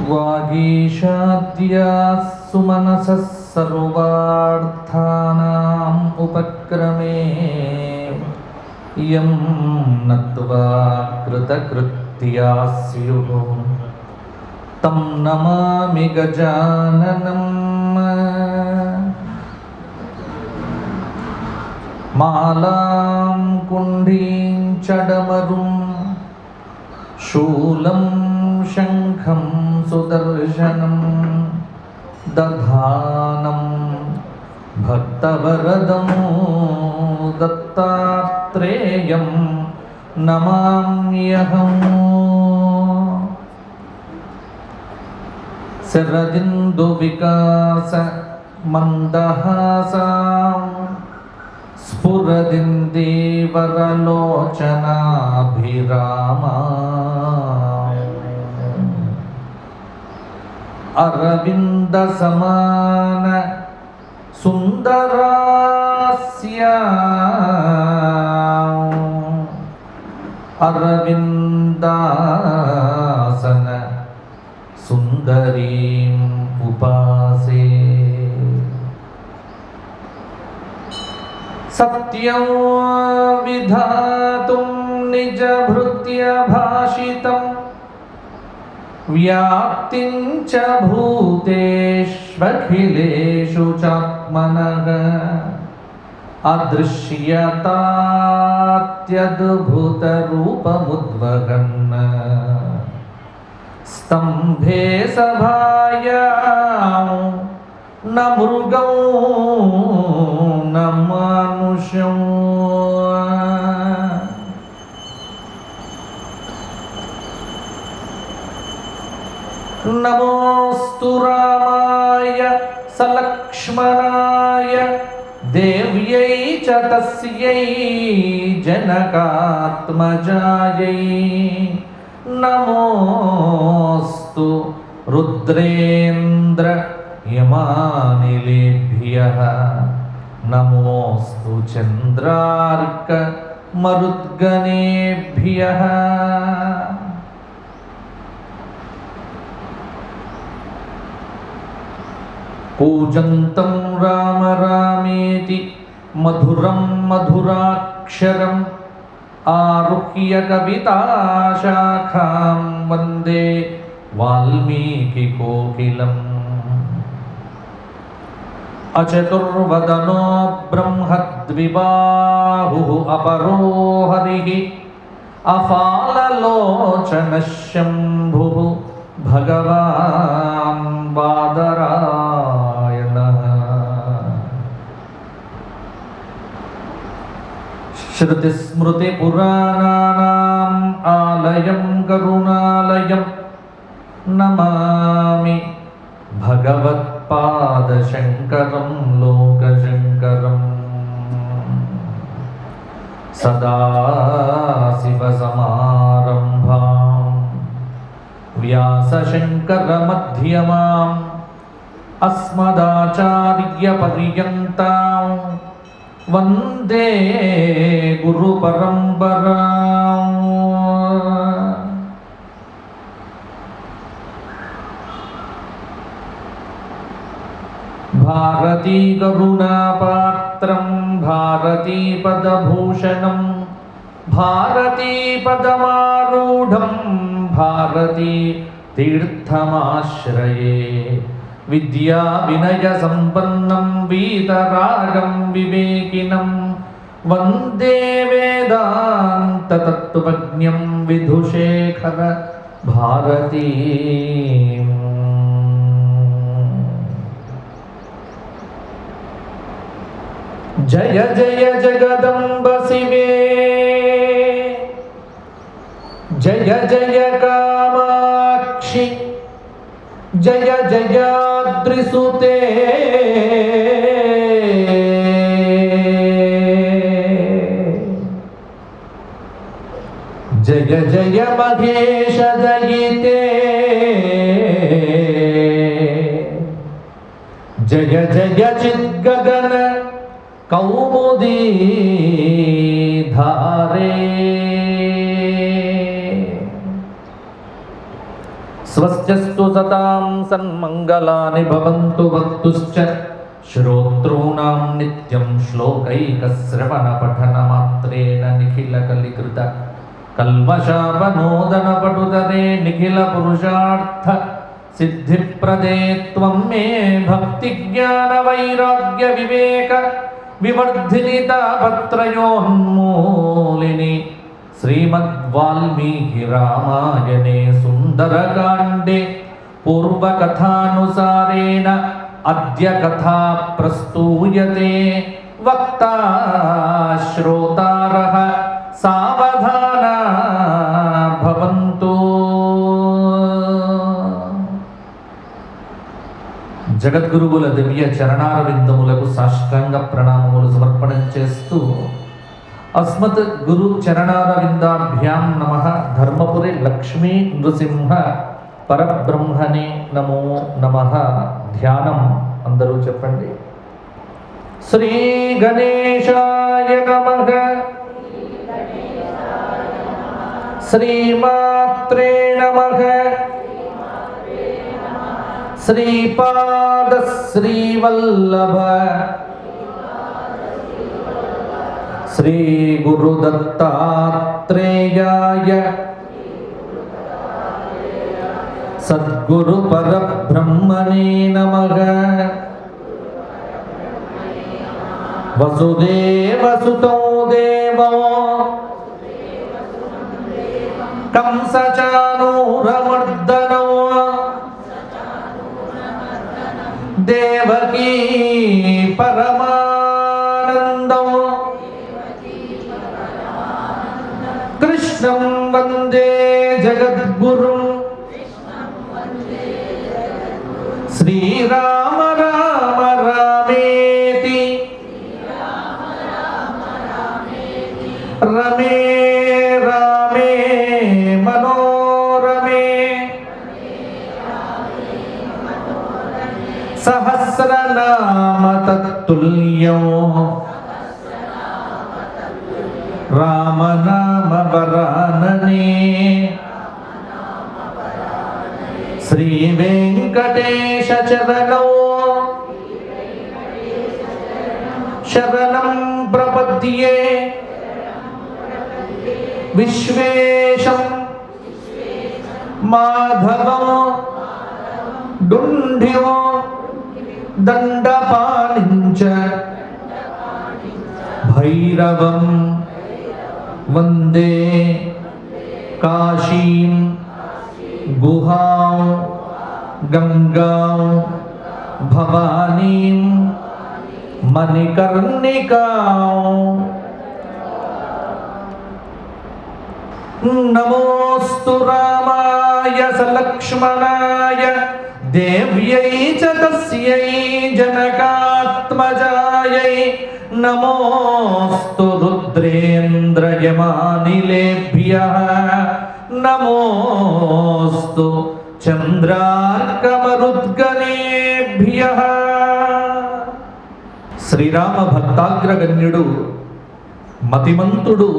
वागीशाद्याः सुमनसः सर्वार्थानाम् उपक्रमे यं नत्वा कृतकृत्याः स्युः तं नमामि गजाननम्। मालां कुण्डीं चडमरुं शूलं शङ्खं सुदर्शनं दधानं भक्तवरदं दत्तात्रेयं नमाम्यहम्। शरदिन्दुविकास मन्दहासां स्फुरदिन्दीवरलोचनाभिरामा अरविन्दसमान सुन्दरास्या अरविन्दासन सुन्दरीम् उपासे। सत्यं विधातुं निजभृत्य भाषितं व्याप्तिं च भूतेष्वखिलेषु चात्मनः अदृश्यतात्यद्भुतरूपमुद्वहन् स्तम्भे सभायां न मृगौ न मानुषं। नमोऽस्तु रामाय सलक्ष्मणाय देव्यै च तस्यै जनकात्मजायै। नमोऽस्तु रुद्रेन्द्र यमानिलेभ्यः नमोऽस्तु चन्द्रार्क मरुद्गणेभ्यः। पूजन्तं राम रामेति मधुरं मधुराक्षरम् आरुह्य कविताशाखां वन्दे वाल्मीकिकोकिलम्। अचतुर्वदनो ब्रह्मद्विबाहुः अपरो हरिः अफाललोचनः शम्भुः भगवान् बादरायणः। श्रुतिस्मृतिपुराणानाम् आलयं करुणालयं नमामि भगवत्पादशङ्करं लोकशङ्करम्। सदाशिवसमारम्भां व्यासशङ्करमध्यमाम् अस्मदाचार्यपर्यन्तां वन्दे गुरुपरम्पराम्। भारती करुणापात्रं भारती पदभूषणं भारती पदमारूढं भारती तीर्थमाश्रये। विद्या विनय संपन्नं वीतरागं विवेकिनं वन्दे वेदान्त तत्त्वज्ञं विधुशेखर भारती। जय जय जगदम्ब शिवे जय जय कामाक्षि जय जयाद्रिसुते। जय जय महेश दयिते जय जय चिद्गगन कौमुदी धारे। స్వస్త్యస్తు సతాం సన్మంగళాని భవంతు వక్తుశ్చ శ్రోతॄణాం నిత్యం శ్లోకైకశ్రవణ పఠన మాత్రేణ నిఖిల కలికృత కల్మషాపనోదన పటుతరే నిఖిల పురుషార్థ సిద్ధిప్రదే త్వం మే భక్తి జ్ఞాన వైరాగ్య వివేక వివర్ధిని తాపత్రయోన్మూలిని శ్రీమద్వాల్మీకి రామాయణే సుందరకాండే పూర్వకథానుసారేణ అద్య కథా ప్రస్తూయతే వక్తా శ్రోతారః సావధానా భవంతు. జగద్గురువుల దివ్య చరణారవిందములకు సాష్టాంగ ప్రణామములు సమర్పణం చేస్తూ అస్మత్ గురు చరణారవిందాభ్యాం నమః. ధర్మపురి లక్ష్మీ నృసింహ పరబ్రహ్మణే నమో నమః. ధ్యానం అందరూ చెప్పండి. శ్రీ గణేశాయ నమః. శ్రీమాత్రే నమః. శ్రీపాద శ్రీవల్లభ శ్రీ గురుదత్తాత్రేయాయ సద్గురు పరబ్రహ్మణే నమః. వసుదేవసుతో దేవో కంసచానూరమర్దనో దేవకీ పరమానందం కృష్ణం వందే జగద్గురుం శ్రీరామ రామ రామేతి రమే రామే మనోరమే సహస్రనామ తత్తుల్యం రామనామ వరాననే. శ్రీ వెంకటేశ చరణౌ శరణం ప్రపద్యే. విశ్వేశం మాధవం డుంఢ్యో దండపాణించ భైరవం వందే కాశీం గుహాం గంగాం భవానీం మణికర్ణికాం. నమోస్తు రామాయ సలక్ష్మణాయ దేవ్యై చ తస్యై జనకాత్మజాయై. నమోస్తు రుద్రేంద్రయమానిలేభ్యః. నమోస్తు చంద్రార్కమరుద్గణేభ్యః. శ్రీరామ భక్తాగ్రగణ్యుడు, మతిమంతుడు,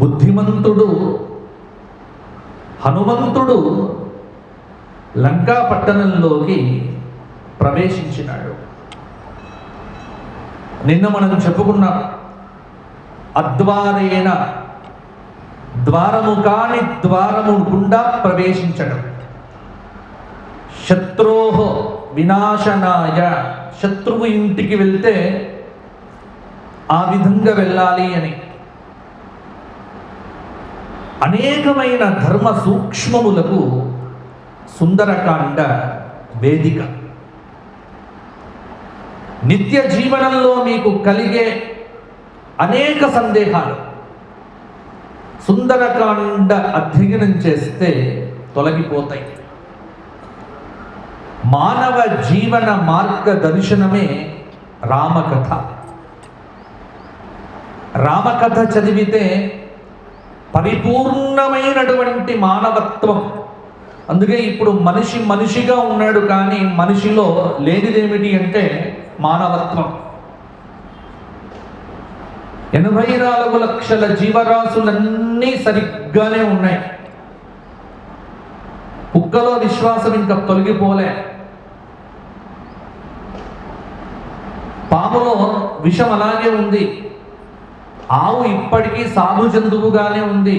బుద్ధిమంతుడు హనుమంతుడు లంకా పట్టణంలోకి ప్రవేశించినాడు. నిన్న మనం చెప్పుకున్నాం, అద్వారేణ ద్వారము కాని ద్వారము గుండా ప్రవేశించడం, శత్రోహ వినాశనాయ, శత్రువు ఇంటికి వెళ్తే ఆ విధంగా వెళ్ళాలి అని అనేకమైన ధర్మ సూక్ష్మములకు సుందరకాండ వేదిక. నిత్య జీవనంలో మీకు కలిగే అనేక సందేహాలు సుందరకాండ అధ్యయనం చేస్తే తొలగిపోతాయి. మానవ జీవన మార్గ దర్శనమే రామకథ. రామకథ చదివితే పరిపూర్ణమైనటువంటి మానవత్వం. అందుకే ఇప్పుడు మనిషి మనిషిగా ఉన్నాడు, కానీ మనిషిలో లేనిదేమిటి అంటే మానవత్వం. 84 లక్షల జీవరాశులన్నీ సరిగ్గానే ఉన్నాయి. కుక్కలో విశ్వాసం ఇంకా తొలగిపోలే. పాములో విషం అలాగే ఉంది. ఆవు ఇప్పటికీ సాధు జంతువుగానే ఉంది.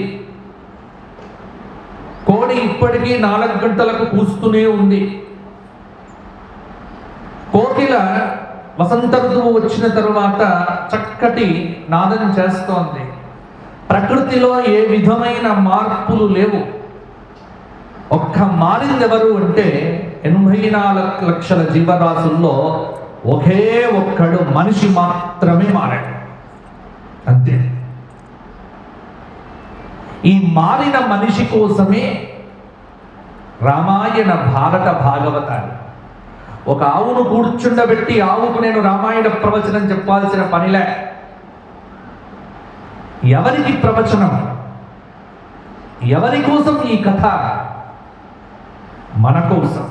కోడి ఇప్పటికీ 4 గంటలకు కూస్తూనే ఉంది. కోకిల వసంత ఋతువు వచ్చిన తరువాత చక్కటి నాదం చేస్తోంది. ప్రకృతిలో ఏ విధమైన మార్పులు లేవు. ఒక్క మారిందెవరు అంటే 84 లక్షల జీవరాశుల్లో ఒకే ఒక్కడు మనిషి మాత్రమే మారాడు, అంతే. ఈ మారిన మనిషి కోసమే రామాయణ భారత భాగవతాలు. ఒక ఆవును కూర్చుండబెట్టి ఆవుకు నేను రామాయణ ప్రవచనం చెప్పాల్సిన పనిలే. ఎవరికి ప్రవచనం? ఎవరి కోసం ఈ కథ? మన కోసం.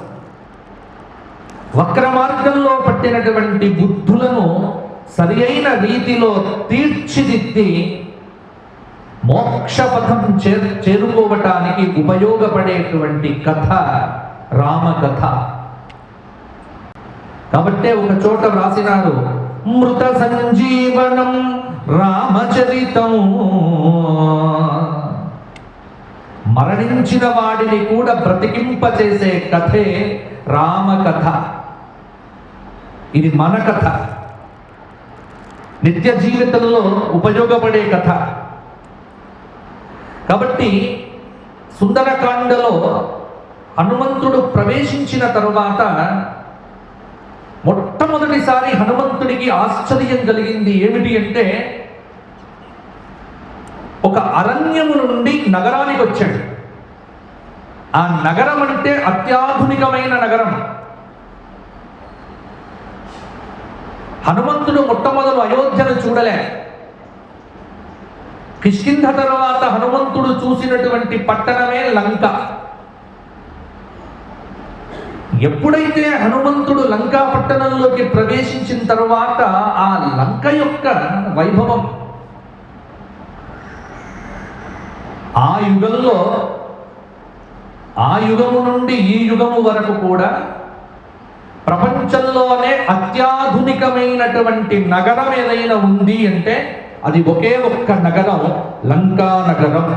వక్ర మార్గంలో పట్టినటువంటి బుద్ధులను సరి అయిన రీతిలో తీర్చిదిద్ది మోక్షపథం చేరుకోవటానికి ఉపయోగపడేటువంటి కథ రామకథ. కాబట్టే ఒక చోట వ్రాసినారు, మృత సంజీవనం రామచరితం. మరణించిన వాడిని కూడా బ్రతికింపచేసే కథే రామకథ. ఇది మన కథ, నిత్య జీవితంలో ఉపయోగపడే కథ. కాబట్టి సుందరకాండలో హనుమంతుడు ప్రవేశించిన తరువాత మొట్టమొదటిసారి హనుమంతుడికి ఆశ్చర్యం కలిగింది. ఏమిటి అంటే, ఒక అరణ్యము నుండి నగరానికి వచ్చాడు. ఆ నగరం అంటే అత్యాధునికమైన నగరం. హనుమంతుడు మొట్టమొదలు అయోధ్యను చూడలే. కిష్కింధ తర్వాత హనుమంతుడు చూసినటువంటి పట్టణమే లంక. ఎప్పుడైతే హనుమంతుడు లంకా పట్టణంలోకి ప్రవేశించిన తరువాత ఆ లంక యొక్క వైభవం, ఆ యుగంలో, ఆ యుగము నుండి ఈ యుగము వరకు కూడా ప్రపంచంలోనే అత్యాధునికమైనటువంటి నగరం ఏదైనా ఉంది అంటే అది ఒకే ఒక్క నగరం, లంకా నగరం.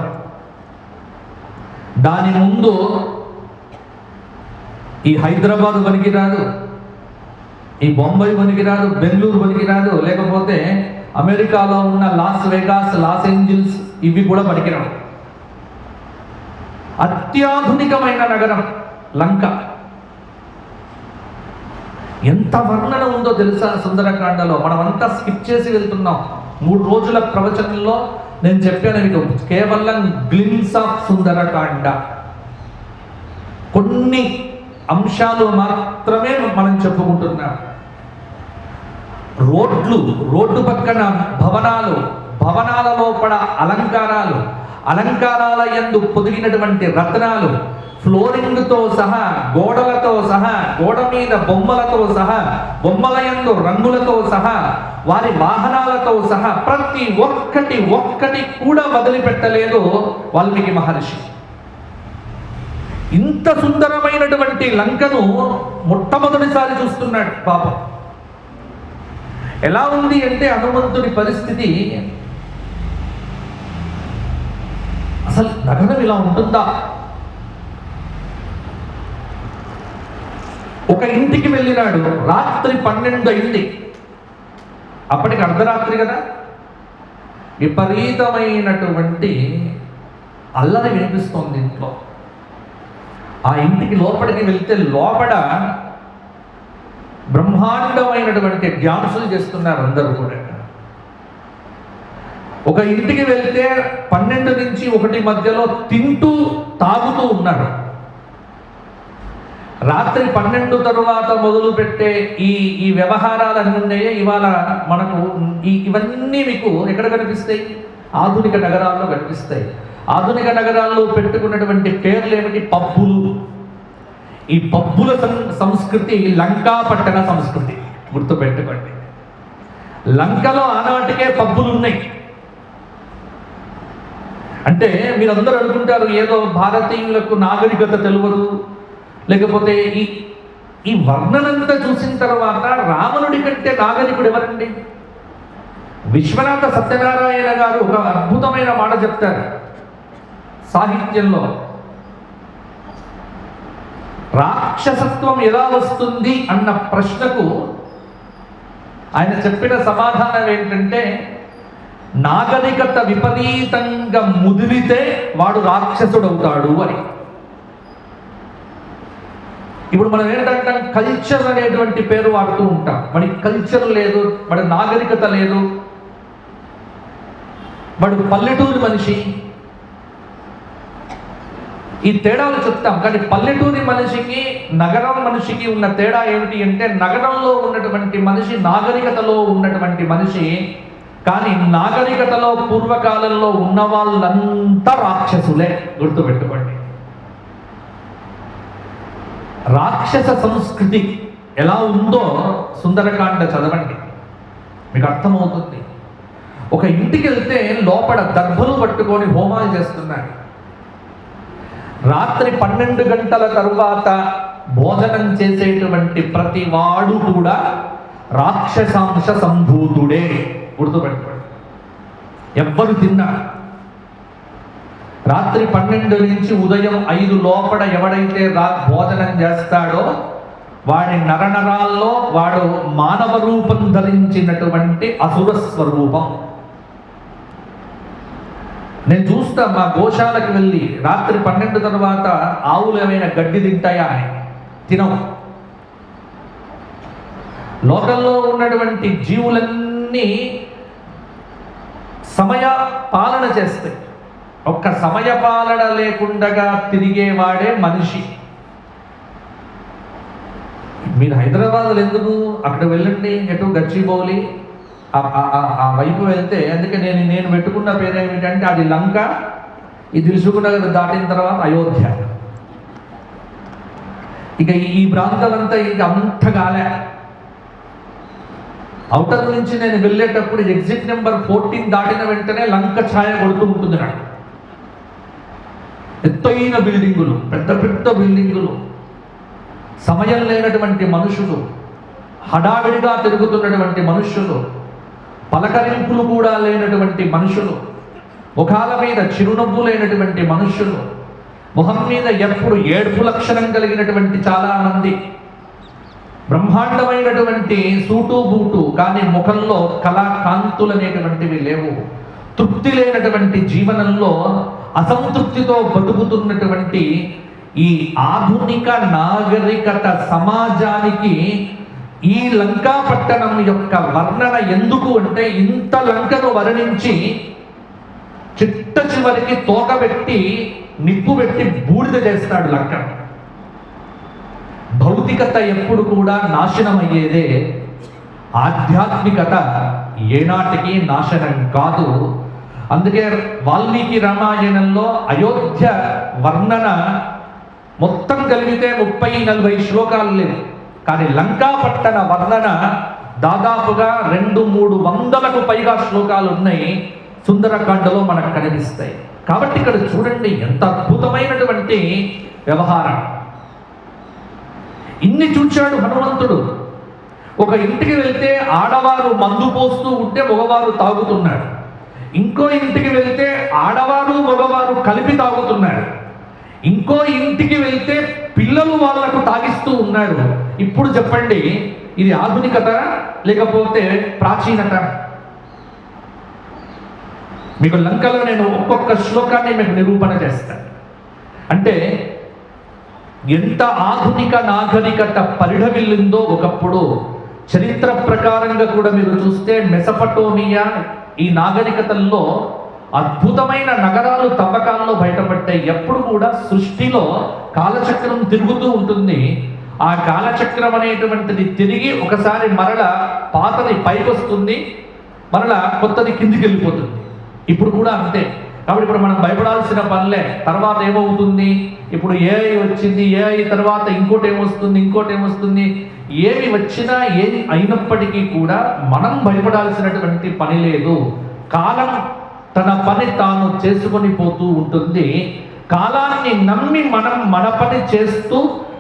దాని ముందు ఈ హైదరాబాద్ పనికిరాదు, ఈ బొంబాయి పనికిరాదు, బెంగళూరు పనికిరాదు, లేకపోతే అమెరికాలో ఉన్న లాస్ వెగాస్, లాస్ ఏంజిల్స్ ఇవి కూడా పనికిరావు. అత్యాధునికమైన నగరం లంక. ఎంత వర్ణన ఉందో తెలుసా సుందరకాండలో? మనమంతా స్కిప్ చేసి వెళ్తున్నాం. 3 రోజుల ప్రవచనంలో నేను చెప్పాను మీకు కేవలం గ్లిమ్స్ ఆఫ్ సుందరకాండ, కొన్ని అంశాలు మాత్రమే మనం చెప్పుకుంటున్నాం. రోడ్డు పక్కన భవనాలు, భవనాల లోపల అలంకారాలు, అలంకారాల యందు పొదిగినటువంటి రత్నాలు, ఫ్లోరింగ్తో సహా, గోడలతో సహా, గోడ మీద బొమ్మలతో సహా, బొమ్మల యందు రంగులతో సహా, వారి వాహనాలతో సహా ప్రతి ఒక్కటి కూడా వదిలిపెట్టలేదు వాల్మీకి మహర్షి. ఇంత సుందరమైనటువంటి లంకను మొట్టమొదటిసారి చూస్తున్నాడు పాపం. ఎలా ఉంది అంటే హనుమంతుడి పరిస్థితి, అసలు నగరం ఇలా ఉంటుందా? ఒక ఇంటికి వెళ్ళినాడు, రాత్రి 12 అయింది. అప్పటికి అర్ధరాత్రి కదా. విపరీతమైనటువంటి అల్లరి వినిపిస్తోంది ఇంట్లో. ఆ ఇంటికి లోపలికి వెళ్తే లోపల బ్రహ్మాండమైనటువంటి డ్యాన్సులు చేస్తున్నారు అందరూ కూడా. ఒక ఇంటికి వెళ్తే 12 నుంచి 1 మధ్యలో తింటూ తాగుతూ ఉన్నారు. రాత్రి 12 తరువాత మొదలు పెట్టే ఈ వ్యవహారాలన్నీ ఉన్నాయే ఇవాళ మనకు ఇవన్నీ మీకు ఎక్కడ కనిపిస్తాయి? ఆధునిక నగరాల్లో కనిపిస్తాయి. ఆధునిక నగరాల్లో పెట్టుకున్నటువంటి పేర్లు ఏమిటి? పబ్బులు. ఈ పబ్బుల సంస్కృతి లంకా పట్టణ సంస్కృతి, గుర్తుపెట్టుకోండి. లంకలో ఆనాటికే పబ్బులు ఉన్నాయి. అంటే మీరందరూ అనుకుంటారు ఏదో భారతీయులకు నాగరికత తెలియదు, లేకపోతే ఈ వర్ణనంతా చూసిన తర్వాత రావణుడి కంటే నాగరికుడు ఎవరండి? విశ్వనాథ సత్యనారాయణ గారు ఒక అద్భుతమైన మాట చెప్తారు సాహిత్యంలో. రాక్షసత్వం ఎలా వస్తుంది అన్న ప్రశ్నకు ఆయన చెప్పిన సమాధానం ఏంటంటే, నాగరికత విపరీతంగా ముదిరితే వాడు రాక్షసుడవుతాడు అని. ఇప్పుడు మనం ఏంటంటాం, కల్చర్ అనేటువంటి పేరు వాడుతూ ఉంటాం. మరి కల్చర్ లేదు, మరి నాగరికత లేదు, వాడు పల్లెటూరు మనిషి, ఈ తేడాలు చెప్తాం. కానీ పల్లెటూరి మనిషికి నగరం మనిషికి ఉన్న తేడా ఏమిటి అంటే, నగరంలో ఉన్నటువంటి మనిషి నాగరికతలో ఉన్నటువంటి మనిషి, కానీ నాగరికతలో పూర్వకాలంలో ఉన్న వాళ్ళంతా రాక్షసులే. గుర్తుపెట్టుకోండి. రాక్షస సంస్కృతి ఎలా ఉందో సుందరకాండ చదవండి, మీకు అర్థమవుతుంది. ఒక ఇంటికి వెళ్తే లోపల దర్భలు పట్టుకొని హోమాలు చేస్తున్నారు. రాత్రి 12 గంటల తరువాత భోజనం చేసేటువంటి ప్రతి వాడు కూడా రాక్షసాంశ సంభూతుడే. గుర్తుపెట్టుకోండి. ఎవ్వరు తిన్నా రాత్రి 12 నుంచి ఉదయం 5 లోపల ఎవడైతే భోజనం చేస్తాడో వాడి నరనరాల్లో వాడు మానవ రూపం ధరించినటువంటి అసుర స్వరూపం. నేను చూస్తా మా గోశాలకు వెళ్ళి రాత్రి 12 తర్వాత ఆవులు ఏమైనా గడ్డి తింటాయా అని. తినవు. లోకంలో ఉన్నటువంటి జీవులన్నీ సమయ పాలన చేస్తాయి. ఒక్క సమయ పాలన లేకుండా తిరిగేవాడే మనిషి. మీరు హైదరాబాద్లో ఎందుకు అక్కడ వెళ్ళండి, ఎటు గచ్చిబౌలి ఆ వైపు వెళ్తే, అందుకే నేను పెట్టుకున్న పేరు ఏమిటంటే అది లంక, ఈ దిల్సుఖ్నగర్ దాటిన తర్వాత అయోధ్య. ఇక ఈ ప్రాంతం అంతా ఇక అంతగాలే. అవుటర్ నుంచి నేను వెళ్ళేటప్పుడు ఎగ్జిట్ నెంబర్ 14 దాటిన వెంటనే లంక ఛాయ కొడుతూ ఉంటుంది నాకు. ఎత్తైన బిల్డింగులు, పెద్ద పెద్ద బిల్డింగులు, సమయం లేనటువంటి మనుషులు, హడావిడిగా తిరుగుతున్నటువంటి మనుషులు, పలకరింపులు కూడా లేనటువంటి మనుషులు, ముఖాల మీద చిరునవ్వు లేనటువంటి మనుషులు, ముఖం మీద ఎప్పుడు ఏడుపు లక్షణం కలిగినటువంటి చాలా మంది, బ్రహ్మాండమైనటువంటి సూటు బూటు కానీ ముఖంలో కళాకాంతులు అనేటువంటివి లేవు. తృప్తి లేనటువంటి జీవనంలో అసంతృప్తితో బతుకుతున్నటువంటి ఈ ఆధునిక నాగరికత సమాజానికి ఈ లంకా పట్టణం యొక్క వర్ణన ఎందుకు అంటే, ఇంత లంకను వర్ణించి చిట్ట చివరికి తోకబెట్టి నిప్పు పెట్టి బూడిద చేస్తాడు లంక. భౌతికత ఎప్పుడు కూడా నాశనం అయ్యేదే, ఆధ్యాత్మికత ఏనాటికి నాశనం కాదు. అందుకే వాల్మీకి రామాయణంలో అయోధ్య వర్ణన మొత్తం కలిగితే 30-40 శ్లోకాలు లేవు. కానీ లంకా పట్టణ వర్ణన దాదాపుగా 200-300కు పైగా శ్లోకాలు ఉన్నాయి సుందరకాండలో మనకు కనిపిస్తాయి. కాబట్టి ఇక్కడ చూడండి ఎంత అద్భుతమైనటువంటి వ్యవహారం. ఇన్ని చూచాడు హనుమంతుడు. ఒక ఇంటికి వెళ్తే ఆడవారు మందు పోస్తూ ఉంటే మగవారు తాగుతున్నారు. ఇంకో ఇంటికి వెళ్తే ఆడవారు మగవారు కలిపి తాగుతున్నారు. ఇంకో ఇంటికి వెళ్తే పిల్లలు వాళ్లకు తాగిస్తూ ఉన్నారు. ఇప్పుడు చెప్పండి, ఇది ఆధునికత లేకపోతే ప్రాచీనత? మీకు లంకలో నేను ఒక్కొక్క శ్లోకాన్ని మీకు నిరూపణ చేస్తాను. అంటే ఎంత ఆధునిక నాగరికత పరిఢవిల్లిందో ఒకప్పుడు. చరిత్ర ప్రకారంగా కూడా మీరు చూస్తే మెసపటోమియా ఈ నాగరికతల్లో అద్భుతమైన నగరాలు తవ్వకాల్లో బయటపడ్డాయి. ఎప్పుడు కూడా సృష్టిలో కాలచక్రం తిరుగుతూ ఉంటుంది. ఆ కాలచక్రం అనేటువంటిది తిరిగి ఒకసారి మరల పాతది పైకి వస్తుంది, మరల కొత్తది కిందికి వెళ్ళిపోతుంది. ఇప్పుడు కూడా అంతే. కాబట్టి ఇప్పుడు మనం భయపడాల్సిన పనిలే. తర్వాత ఏమవుతుంది, ఇప్పుడు ఏఐ వచ్చింది, ఏఐ తర్వాత ఇంకోటి ఏమొస్తుంది. ఏమి వచ్చినా ఏమి అయినప్పటికీ కూడా మనం భయపడాల్సినటువంటి పని లేదు. కాలం తన పని తాను చేసుకొని పోతూ ఉంటుంది. కాలాన్ని నమ్మి మనం మన పని చేస్తూ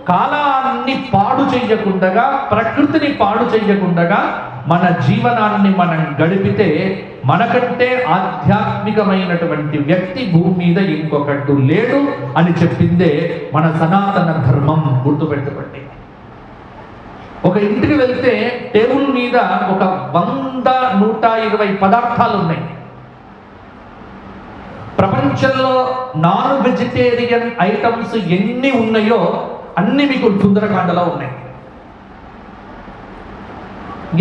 కాలాన్ని పాడు చెయ్యకుండగా, ప్రకృతిని పాడు చెయ్యకుండగా మన జీవనాన్ని మనం గడిపితే మనకంటే ఆధ్యాత్మికమైనటువంటి వ్యక్తి భూమి మీద ఇంకొకడు లేడు అని చెప్పిందే మన సనాతన ధర్మం. గుర్తుపెట్టుకోండి. ఒక ఇంటికి వెళ్తే టేబుల్ మీద ఒక 100-120 పదార్థాలు ఉన్నాయి. ప్రపంచంలో నాన్ వెజిటేరియన్ ఐటమ్స్ ఎన్ని ఉన్నాయో అన్ని మీకు సుందరకాండలో ఉన్నాయి.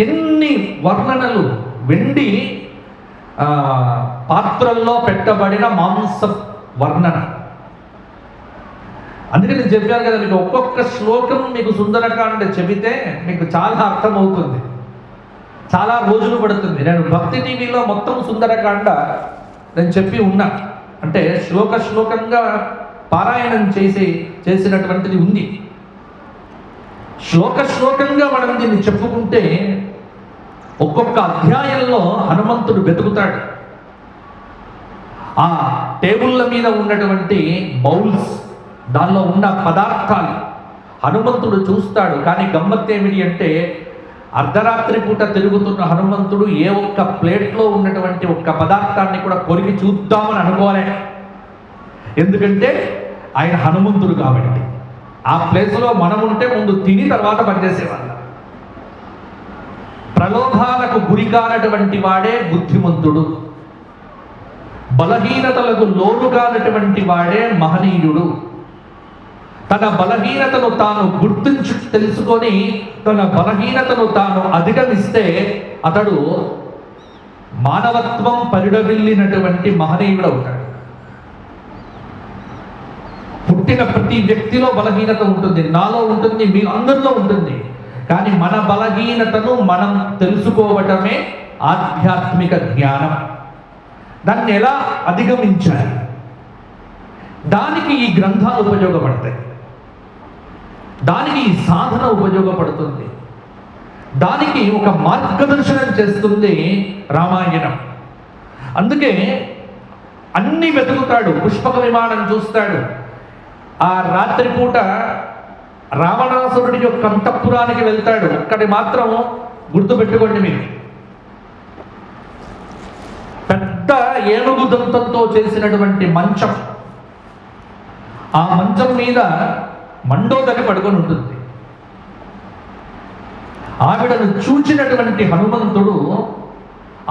ఎన్ని వర్ణనలు! వెండి పాత్రల్లో పెట్టబడిన మాంస వర్ణన. అందుకే నేను చెప్పాను కదా, మీకు ఒక్కొక్క శ్లోకం మీకు సుందరకాండ చెబితే మీకు చాలా అర్థమవుతుంది. చాలా రోజులు పడుతుంది. నేను భక్తి టీవీలో మొత్తం సుందరకాండ నేను చెప్పి ఉన్నా. అంటే శ్లోకంగా పారాయణం చేసినటువంటిది ఉంది. శ్లోకంగా మనం దీన్ని చెప్పుకుంటే ఒక్కొక్క అధ్యాయంలో హనుమంతుడు వెతుకుతాడు. ఆ టేబుల్ల మీద ఉన్నటువంటి బౌల్స్, దానిలో ఉన్న పదార్థాలు హనుమంతుడు చూస్తాడు. కానీ గమ్మత్తు ఏమిటి అంటే, అర్ధరాత్రి పూట తిరుగుతున్న హనుమంతుడు ఏ ఒక్క ప్లేట్లో ఉన్నటువంటి ఒక్క పదార్థాన్ని కూడా కొరికి చూద్దామని అనుకోలే. ఎందుకంటే ఆయన హనుమంతుడు కాబట్టి. ఆ ప్లేస్లో మనం ఉంటే ముందు తిని తర్వాత పనిచేసేవాళ్ళం. ప్రలోభాలకు గురి కానటువంటి వాడే బుద్ధిమంతుడు. బలహీనతలకు లోను కానటువంటి వాడే మహనీయుడు. తన బలహీనతను తాను తెలుసుకొని తన బలహీనతను తాను అధిగమిస్తే అతడు మానవత్వం పరిడవిల్లినటువంటి మహనీయుడు అవుతాడు. పుట్టిన ప్రతి వ్యక్తిలో బలహీనత ఉంటుంది. నాలో ఉంటుంది, మీ అందరిలో ఉంటుంది. కానీ మన బలహీనతను మనం తెలుసుకోవటమే ఆధ్యాత్మిక జ్ఞానం. దాన్ని ఎలా అధిగమించాలి, దానికి ఈ గ్రంథాలు ఉపయోగపడతాయి. దానికి ఈ సాధన ఉపయోగపడుతుంది. దానికి ఒక మార్గదర్శనం చేస్తుంది రామాయణం. అందుకే అన్ని వెతుకుతాడు. పుష్పక విమానం చూస్తాడు. ఆ రాత్రిపూట రావణాసురుడి యొక్క అంతఃపురానికి వెళ్తాడు. అక్కడి మాత్రం గుర్తుపెట్టుకోండి మీరు, పెద్ద ఏనుగు దంతంతో చేసినటువంటి మంచం. ఆ మంచం మీద మండోదరి పడుకొని ఉంటుంది. ఆవిడను చూచినటువంటి హనుమంతుడు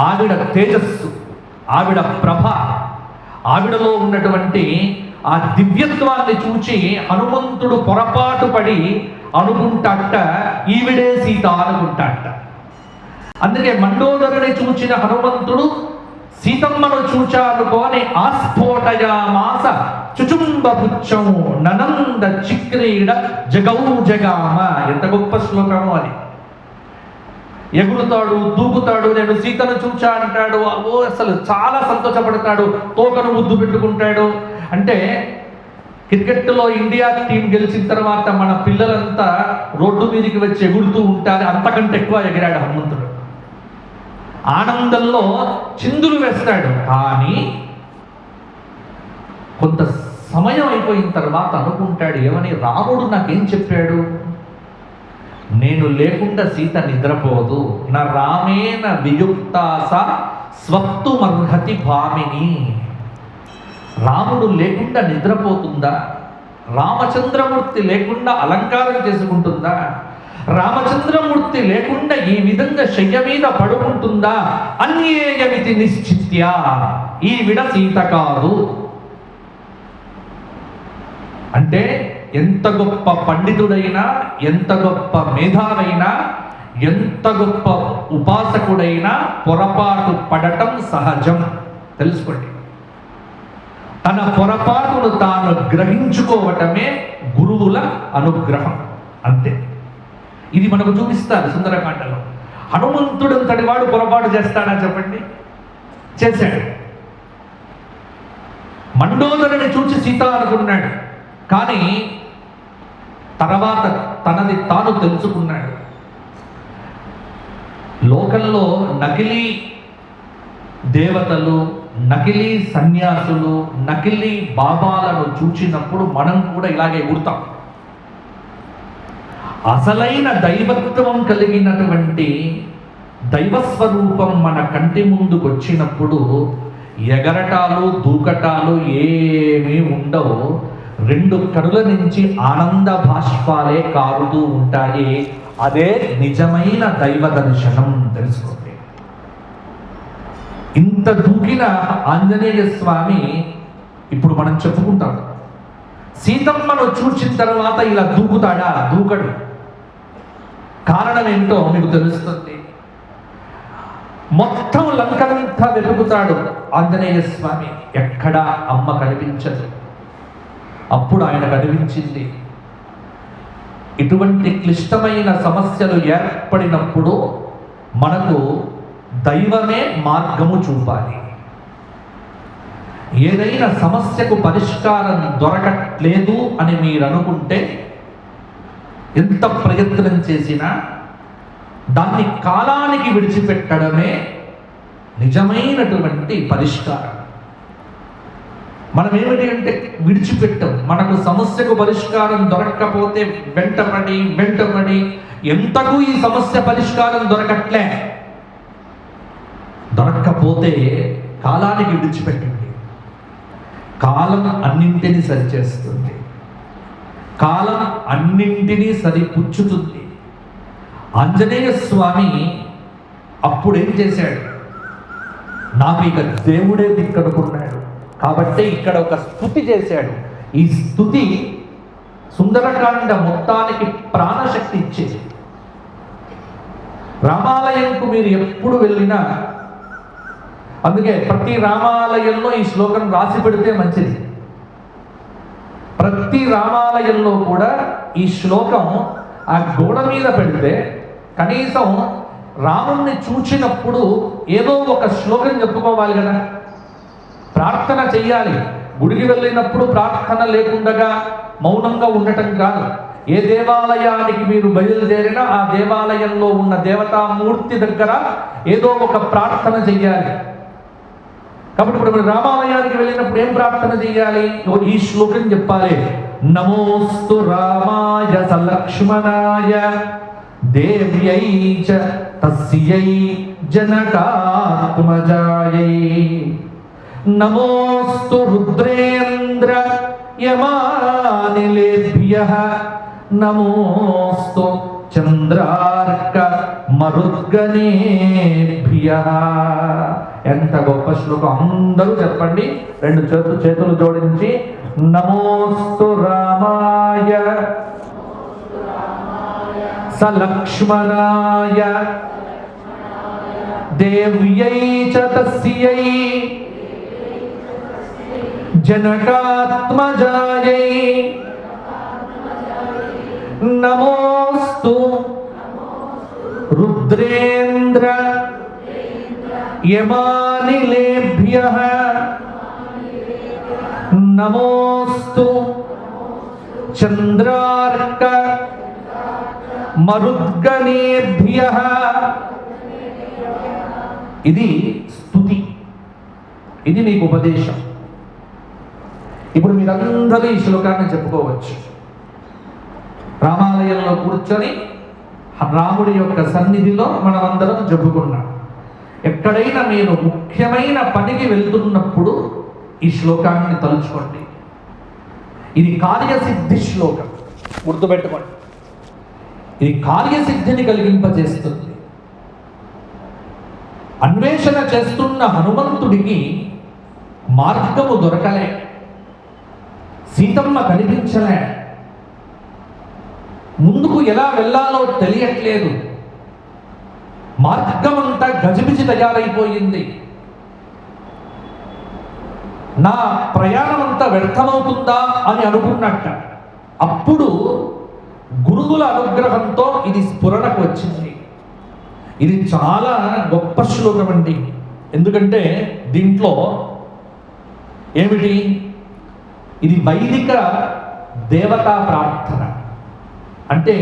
ఆవిడ తేజస్సు, ఆవిడ ప్రభ, ఆవిడలో ఉన్నటువంటి ఆ దివ్యత్వాన్ని చూచి హనుమంతుడు పొరపాటు పడి అనుకుంటాట, ఈవిడే సీత అనుకుంటాట. అందుకే మండోదరిని చూచిన హనుమంతుడు సీతమ్మను చూచానుకోని ఆస్ఫోటయామాస చుచుంబపుచ్చం ననంద చిక్రీడ జగౌ జగామ. ఎంత గొప్ప శ్లోకము అది. ఎగురుతాడు, దూకుతాడు, నేను సీతను చూచా అంటాడు. అసలు చాలా సంతోషపడతాడు. తోకను ముద్దు పెట్టుకుంటాడు. అంటే క్రికెట్లో ఇండియా టీం గెలిచిన తర్వాత మన పిల్లలంతా రోడ్డు మీదకి వచ్చి ఎగురుతూ ఉంటారు. అంతకంటే ఎక్కువ ఎగిరాడు హనుమంతుడు. ఆనందంలో చిందులు వేస్తాడు. కానీ కొంత సమయం అయిపోయిన తర్వాత అనుకుంటాడు, ఏమని, రాముడు నాకేం చెప్పాడు, నేను లేకుండా సీత నిద్రపోదు. నా రామేణ వియుక్తాస స్వప్తుమర్హతి భామిని. రాముడు లేకుండా నిద్రపోతుందా? రామచంద్రమూర్తి లేకుండా అలంకారం చేసుకుంటుందా? రామచంద్రమూర్తి లేకుండా ఈ విధంగా శయ్య మీద పడుకుంటుందా? అన్యేయమితి నిశ్చిత్య, ఈవిడ సీత కాదు. అంటే ఎంత గొప్ప పండితుడైనా, ఎంత గొప్ప మేధావైనా, ఎంత గొప్ప ఉపాసకుడైనా పొరపాటు పడటం సహజం. తెలుసుకోండి. తన పొరపాటును తాను గ్రహించుకోవటమే గురువుల అనుగ్రహం. అంతే. ఇది మనకు చూపిస్తారు సుందరకాండలో. హనుమంతుడు అంతటి వాడు పొరపాటు చేస్తాడా చెప్పండి? చేశాడు. మండోదరిని చూసి సీత అనుకున్నాడు. కానీ తర్వాత తనది తాను తెలుసుకున్నాడు. లోకంలో నకిలీ దేవతలు, నకిలీ సన్యాసులు, నకిలీ బాబాలను చూచినప్పుడు మనం కూడా ఇలాగే ఎగురుతాం. అసలైన దైవత్వం కలిగినటువంటి దైవస్వరూపం మన కంటి ముందుకు వచ్చినప్పుడు ఎగరటాలు దూకటాలు ఏమీ ఉండవు. రెండు కనుల నుంచి ఆనంద భాష్పాలే కారుతూ ఉంటాయి. అదే నిజమైన దైవ దర్శనం. తెలుసుకోండి. ఇంత దూకిన ఆంజనేయ స్వామి ఇప్పుడు మనం చెప్పుకుంటాం. సీతమ్మను చూచిన తర్వాత ఇలా దూకుతాడా? దూకడు. కారణం ఏంటో మీకు తెలుస్తుంది. మొత్తం లంకనంతా వెతుకుతాడు ఆంజనేయ స్వామి. ఎక్కడా అమ్మ కనిపించదు. అప్పుడు ఆయన కనిపించింది. ఇటువంటి క్లిష్టమైన సమస్యలు ఏర్పడినప్పుడు మనకు దైవమే మార్గము చూపాలి. ఏదైనా సమస్యకు పరిష్కారం దొరకట్లేదు అని మీరు అనుకుంటే ఎంత ప్రయత్నం చేసినా దాన్ని కాలానికి విడిచిపెట్టడమే నిజమైనటువంటి పరిష్కారం. మనం ఏమిటి అంటే విడిచిపెట్టం. మనకు సమస్యకు పరిష్కారం దొరకకపోతే వెంటపడి ఎంతకు ఈ సమస్య పరిష్కారం దొరక్కపోతే కాలానికి విడిచిపెట్టండి. కాలం అన్నింటినీ సరిచేస్తుంది. కాలం అన్నింటినీ సరిపుచ్చుతుంది. ఆంజనేయ స్వామి అప్పుడేం చేశాడు? నాకు ఇక దేవుడే దిక్కనుకున్నాడు కాబట్టి ఇక్కడ ఒక స్తుతి చేశాడు. ఈ స్తుతి సుందరకాండ మొత్తానికి ప్రాణశక్తి ఇచ్చేది. రామాలయంకు మీరు ఎప్పుడు వెళ్ళినా, అందుకే ప్రతి రామాలయంలో ఈ శ్లోకం రాసి పెడితే మంచిది. ప్రతి రామాలయంలో కూడా ఈ శ్లోకం ఆ గోడ మీద పెడితే కనీసం రాముణ్ణి చూచినప్పుడు ఏదో ఒక శ్లోకం చెప్పుకోవాలి కదా. ప్రార్థన చెయ్యాలి. గుడికి వెళ్ళినప్పుడు ప్రార్థన లేకుండా మౌనంగా ఉండటం కాదు. ఏ దేవాలయానికి మీరు బయలుదేరినా ఆ దేవాలయంలో ఉన్న దేవతామూర్తి దగ్గర ఏదో ఒక ప్రార్థన చెయ్యాలి. కాబట్టి ఇప్పుడు మీరు రామాలయానికి వెళ్ళినప్పుడు ఏం ప్రార్థన చెయ్యాలి? ఈ శ్లోకం చెప్పాలి. నమోస్తు రామాయ సలక్ష్మణాయ దేవ్యై చ తస్యై జనకాత్మజాయై నమోస్తు రుద్రేంద్ర యమానిలేభ్యః నమోస్తు చంద్రార్క మరుద్గణేభ్యః. ఎంత గొప్ప శ్లోకం! అందరూ చెప్పండి. రెండు చేతులు జోడించి నమోస్తు రామాయ సలక్ష్మణాయ దేవ్యై చ తస్యై జనకాత్మజాయై నమోస్తు రుద్రేంద్ర యమానిలేభ్యః నమోస్తు చంద్రార్క మరుద్గణేభ్యః. ఇది స్తుతి. ఇది మీకు ఉపదేశం. ఇప్పుడు మీరందరూ ఈ శ్లోకాన్ని చెప్పుకోవచ్చు. రామాలయంలో కూర్చొని రాముడి యొక్క సన్నిధిలో మనమందరం చెప్పుకున్నాం. ఎక్కడైనా మీరు ముఖ్యమైన పనికి వెళ్తున్నప్పుడు ఈ శ్లోకాన్ని తలుచుకోండి. ఇది కార్యసిద్ధి శ్లోకం. గుర్తుపెట్టుకోండి. ఇది కార్యసిద్ధిని కలిగింపజేస్తుంది. అన్వేషణ చేస్తున్న హనుమంతుడికి మార్గము దొరకలే, సీతమ్మ కనిపించలే, ముందుకు ఎలా వెళ్ళాలో తెలియట్లేదు, మార్గమంతా గజిబిజి తయారైపోయింది. నా ప్రయాణం అంతా వ్యర్థమవుతుందా అని అనుకున్నట్ట. అప్పుడు గురువుల అనుగ్రహంతో ఇది స్ఫురణకు వచ్చింది. ఇది చాలా గొప్ప శ్లోకం అండి. ఎందుకంటే దీంట్లో ఏమిటి? ఇది వైదిక దేవతా ప్రార్థన. అంటే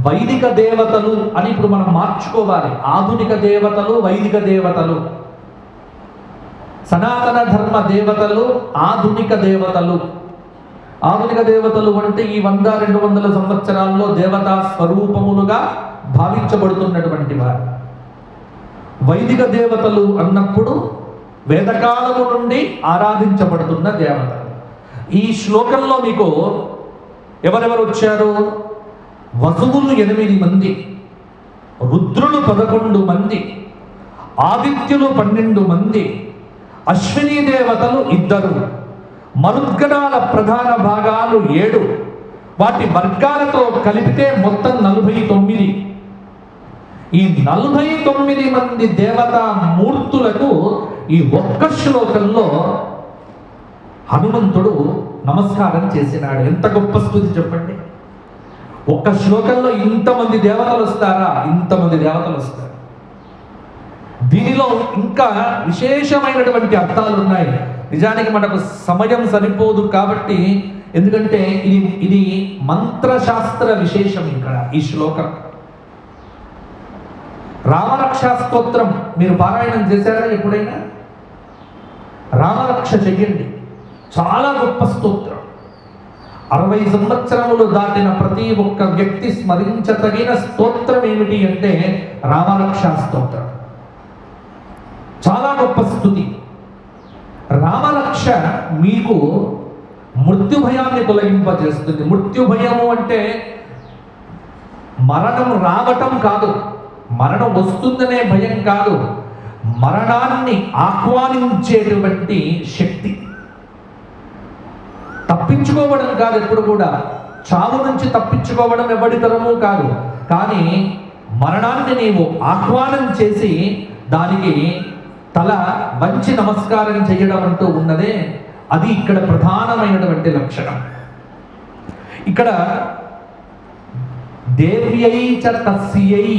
వైదిక దేవతలు అని ఇప్పుడు మనం మార్చుకోవాలి. ఆధునిక దేవతలు, వైదిక దేవతలు. సనాతన ధర్మ దేవతలు, ఆధునిక దేవతలు. ఆధునిక దేవతలు అంటే ఈ 100-200 సంవత్సరాల్లో దేవతా స్వరూపములుగా భావించబడుతున్నటువంటి వారు. వైదిక దేవతలు అన్నప్పుడు వేదకాలము నుండి ఆరాధించబడుతున్న దేవతలు. ఈ శ్లోకంలో మీకు ఎవరెవరు వచ్చారు? వసువులు 8 మంది, రుద్రులు 11 మంది, ఆదిత్యులు 12 మంది, అశ్విని దేవతలు 2, మరుద్గణాల ప్రధాన భాగాలు 7, వాటి వర్గాలతో కలిపితే మొత్తం 49. ఈ 49 మంది దేవతా మూర్తులకు ఈ ఒక్క శ్లోకంలో హనుమంతుడు నమస్కారం చేసినాడు. ఎంత గొప్ప స్తుతి చెప్పండి! ఒక్క శ్లోకంలో ఇంతమంది దేవతలు వస్తారా? ఇంతమంది దేవతలు వస్తారు. దీనిలో ఇంకా విశేషమైనటువంటి అర్థాలు ఉన్నాయి. నిజానికి మనకు సమయం సరిపోదు కాబట్టి, ఎందుకంటే ఇది మంత్రశాస్త్ర విశేషం. ఇక్కడ ఈ శ్లోకం రామరక్షా స్తోత్రం మీరు పారాయణం చేశారా ఎప్పుడైనా? రామరక్ష చెయ్యండి, చాలా గొప్ప స్తోత్రం. 60 సంవత్సరములు దాటిన ప్రతి ఒక్క వ్యక్తి స్మరించదగిన స్తోత్రం ఏమిటి అంటే రామరక్షా స్తోత్రం. చాలా గొప్ప స్తుతి. రామరక్ష మీకు మృత్యు భయాన్ని తొలగింపజేస్తుంది. మృత్యు భయము అంటే మరణం రావటం కాదు, మరణం వస్తుందనే భయం కాదు, మరణాన్ని ఆహ్వానించేటువంటి శక్తి. తప్పించుకోవడం కాదు, ఎప్పుడు కూడా చావు నుంచి తప్పించుకోవడం ఎవరి తరము కాదు. కానీ మరణాన్ని నీవు ఆహ్వానం చేసి దానికి తల వంచి నమస్కారం చేయడం అంటూ ఉన్నదే, అది ఇక్కడ ప్రధానమైనటువంటి లక్షణం. ఇక్కడ దేవ్యై చ తస్యై,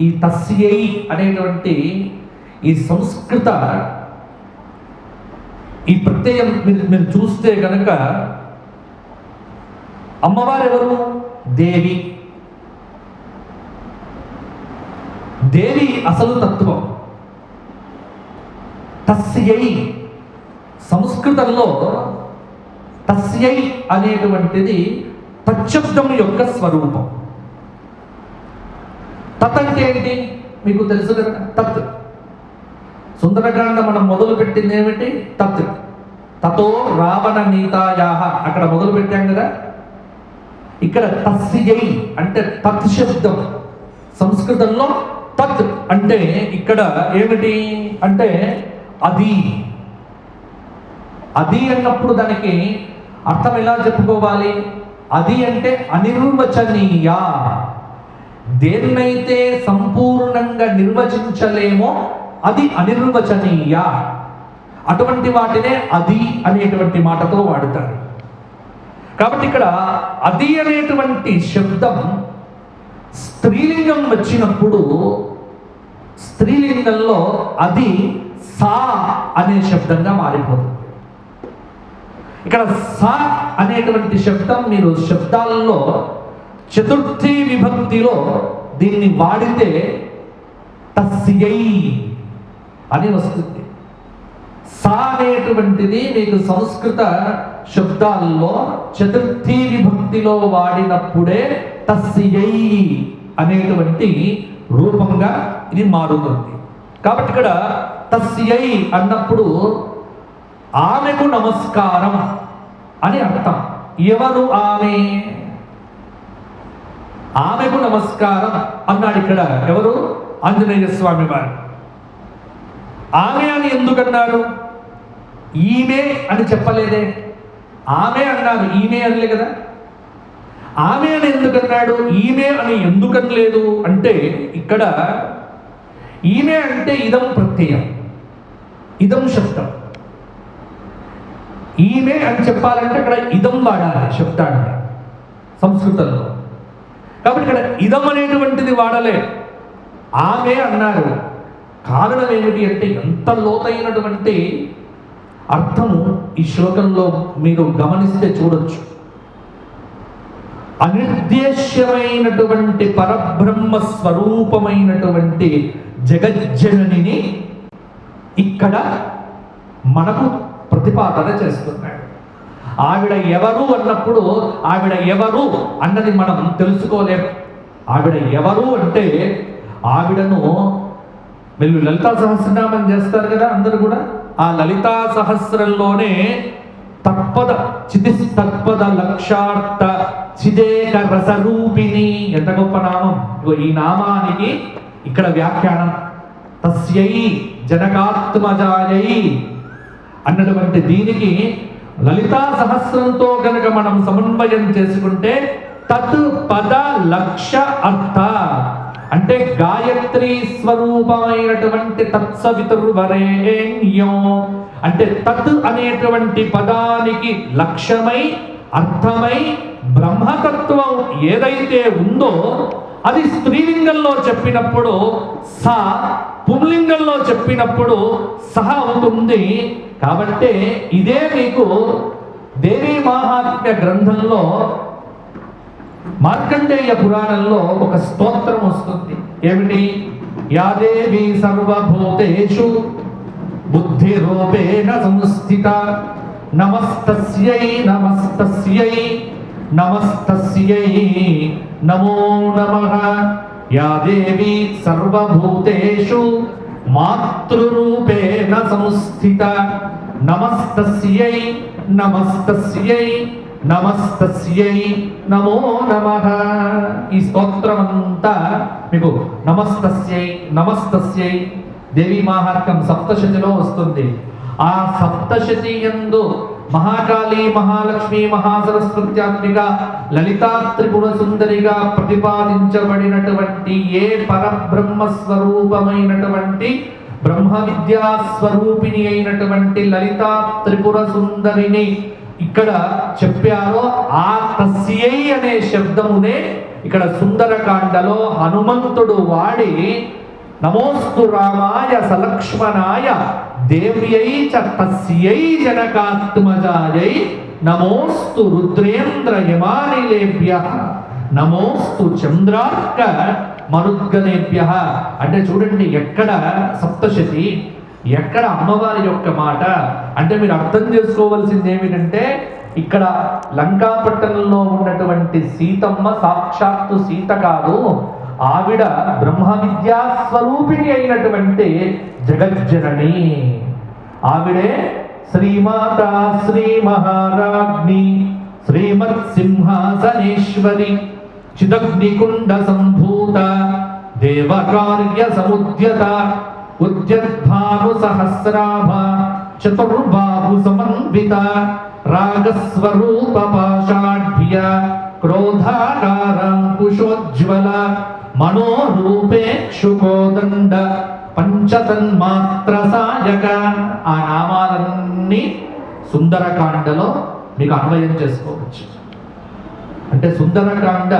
ఈ తస్యై అనేటువంటి ఈ సంస్కృత ఈ ప్రత్యయం మీరు చూస్తే కనుక అమ్మవారు ఎవరు? దేవి. దేవి అసలు తత్వం. తస్యై సంస్కృతంలో తస్యై అనేటువంటిది తచ్చబ్దం యొక్క స్వరూపం. తత్ అంటే ఏంటి మీకు తెలుసు కదా? తత్. సుందరకాండ మనం మొదలు పెట్టింది ఏమిటి? తత్. తతో రావణ నీతాయాహ అక్కడ మొదలు పెట్టాం కదా. ఇక్కడ తస్యై అంటే తత్ శబ్దం. సంస్కృతంలో తత్ అంటే ఇక్కడ ఏమిటి అంటే అది. అది అన్నప్పుడు దానికి అర్థం ఎలా చెప్పుకోవాలి? అది అంటే అనిర్వచనీయ. దేన్నైతే సంపూర్ణంగా నిర్వచించలేమో అది అనిర్వచనీయ. అటువంటి వాటినే అది అనేటువంటి మాటతో వాడుతారు. కాబట్టి ఇక్కడ అది అనేటువంటి శబ్దం స్త్రీలింగం వచ్చినప్పుడు స్త్రీలింగంలో అది సా అనే శబ్దంగా మారిపోతుంది. ఇక్కడ సా అనేటువంటి శబ్దం మీరు శబ్దాల్లో చతుర్థి విభక్తిలో దీన్ని వాడితే తస్యై అని వస్తుంది. సా అనేటువంటిది మీకు సంస్కృత శబ్దాల్లో చతుర్థి విభక్తిలో వాడినప్పుడే తస్యై అనేటువంటి రూపంగా ఇది మారుతుంది. కాబట్టి ఇక్కడ తస్యై అన్నప్పుడు ఆమెకు నమస్కారం అని అర్థం. ఎవరు ఆమె? ఆమెకు నమస్కారం అన్నాడు ఇక్కడ ఎవరు? ఆంజనేయ స్వామి వారు. ఆమె అని ఎందుకన్నారు? ఈమె అని చెప్పలేదే, ఆమె అన్నారు. ఈమె అనలే కదా. ఆమె అని ఎందుకన్నాడు? ఈమె అని ఎందుకనలేదు అంటే ఇక్కడ ఈమె అంటే ఇదం ప్రత్యయం, ఇదం శబ్దం. ఈమె అని చెప్పాలంటే అక్కడ ఇదం వాడాలి శబ్దాన్ని సంస్కృతంలో. కాబట్టి ఇక్కడ ఇదం అనేటువంటిది వాడలే, ఆమె అన్నారు. కారణం ఏమిటి అంటే ఎంత లోతైనటువంటి అర్థము ఈ శ్లోకంలో మీరు గమనిస్తే చూడొచ్చు. అనిర్దేశ్యమైనటువంటి పరబ్రహ్మ స్వరూపమైనటువంటి జగజ్జననిని ఇక్కడ మనకు ప్రతిపాదన చేస్తున్నాడు. ఆవిడ ఎవరు అన్నప్పుడు ఆవిడ ఎవరు అన్నది మనం తెలుసుకోలేము. ఆవిడ ఎవరు అంటే ఆవిడను వీళ్ళు లలితా సహస్రనామం చేస్తారు కదా అందరూ కూడా. ఆ లలితా సహస్రంలోనే తత్పద చితిస్తత్పద లక్షార్థ చిదేక రసరూపిణి, ఎంత గొప్ప నామం. ఈ నామానికి ఇక్కడ వ్యాఖ్యానం తస్యై జనకాత్మజాయై అన్నటువంటి దీనికి లలితా సహస్రంతో కనుక మనం సమన్వయం చేసుకుంటే తత్ పద లక్ష అర్థ అంటే గాయత్రి స్వరూపమైనటువంటి తత్సవితుర్వరేణ్యం అంటే తత్ అనేటువంటి పదానికి లక్ష్యమై అర్థమై బ్రహ్మతత్వం ఏదైతే ఉందో అది స్త్రీలింగంలో చెప్పినప్పుడు స, పుంలింగంలో చెప్పినప్పుడు సహ అవుతుంది. కాబట్టి ఇదే మీకు దేవీ మహాత్మ్య గ్రంథంలో మార్కండేయ పురాణంలో ఒక స్తోత్రం వస్తుంది. ఏమిటి? యాదేవి సర్వభూతేషు బుద్ధి రూపేణ సంస్థిత నమస్తస్యై నమస్తస్యై నమస్తస్యై నమో నమః. యాదేవి సర్వభూతేషు మాతృరూపేణ సంస్థిత నమస్తస్యై నమస్తస్యై నమస్తస్యై నమో నమః. ఈ స్తోత్రం అంతా మీకు నమస్తస్యై నమస్తస్యై దేవీ మహాత్మ్యం సప్తశతిలో వస్తుంది. ఆ సప్తశతి యందు మహాకాళి, మహాలక్ష్మి, మహాసరస్వత్యాత్మిక, లలితా త్రిపుర సుందరిగా ప్రతిపాదించబడినటువంటి ఏ పరబ్రహ్మ స్వరూపమైనటువంటి బ్రహ్మ విద్యా స్వరూపిణి అయినటువంటి లలితా త్రిపుర సుందరిని ఇక్కడ చెప్పారో ఆ తస్యై అనే శబ్దమునే ఇక్కడ సుందరకాండలో హనుమంతుడు వాడి నమోస్తు రామాయ సలక్ష్మణాయ దేవ్యై చ తస్యై జనకాత్మజాయై నమోస్తు రుద్రేంద్ర యమానిలేభ్యః నమోస్తు చంద్రార్క మరుద్గణేభ్యః. అంటే చూడండి ఎక్కడ సప్తశతి, ఎక్కడ అమ్మవారి యొక్క మాట. అంటే మీరు అర్థం చేసుకోవాల్సింది ఏమిటంటే ఇక్కడ లంకాపట్టణంలో ఉన్నటువంటి సీతమ్మ సాక్షాత్తు సీత కాదు, ఆవిడ బ్రహ్మ విద్యా స్వరూపిణి అయినటువంటి జగజ్జనని. ఆవిడే శ్రీమాత శ్రీ మహారాజ్ఞి శ్రీమత్ సింహాసనేశ్వరి చిదగ్నికుండ సంభూత దేవకార్య సముద్యత ఉద్యద్భాను సహస్రాభ చతుర్బాహు సమన్విత రాగస్వరూప పాషాఢ్య క్రోధాకారాంకుశోజ్వల మనోరూపేక్షుకోదండ పంచతన్మాత్ర సాయక. ఆ నామాలన్నీ సుందరకాండలో మీకు అన్వయం చేసుకోవచ్చు. అంటే సుందరకాండ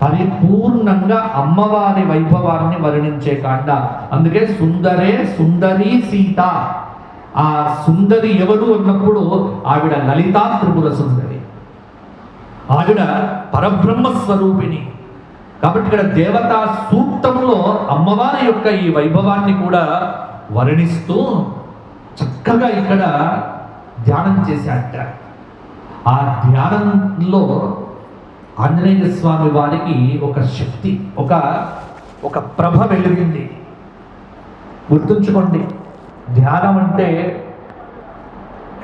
పరిపూర్ణంగా అమ్మవారి వైభవాన్ని వర్ణించే కాండ. అందుకే సుందరే సుందరి సీత. ఆ సుందరి ఎవరు అన్నప్పుడు ఆవిడ లలితా త్రిపుర సుందరి, ఆవిడ పరబ్రహ్మ స్వరూపిణి. కాబట్టి ఇక్కడ దేవతా సూక్తంలో అమ్మవారి యొక్క ఈ వైభవాన్ని కూడా వర్ణిస్తూ చక్కగా ఇక్కడ ధ్యానం చేశాట. ఆ ధ్యానంలో ఆంజనేయ స్వామి వారికి ఒక శక్తి, ఒక ప్రభ వెలిగింది. గుర్తుంచుకోండి, ధ్యానం అంటే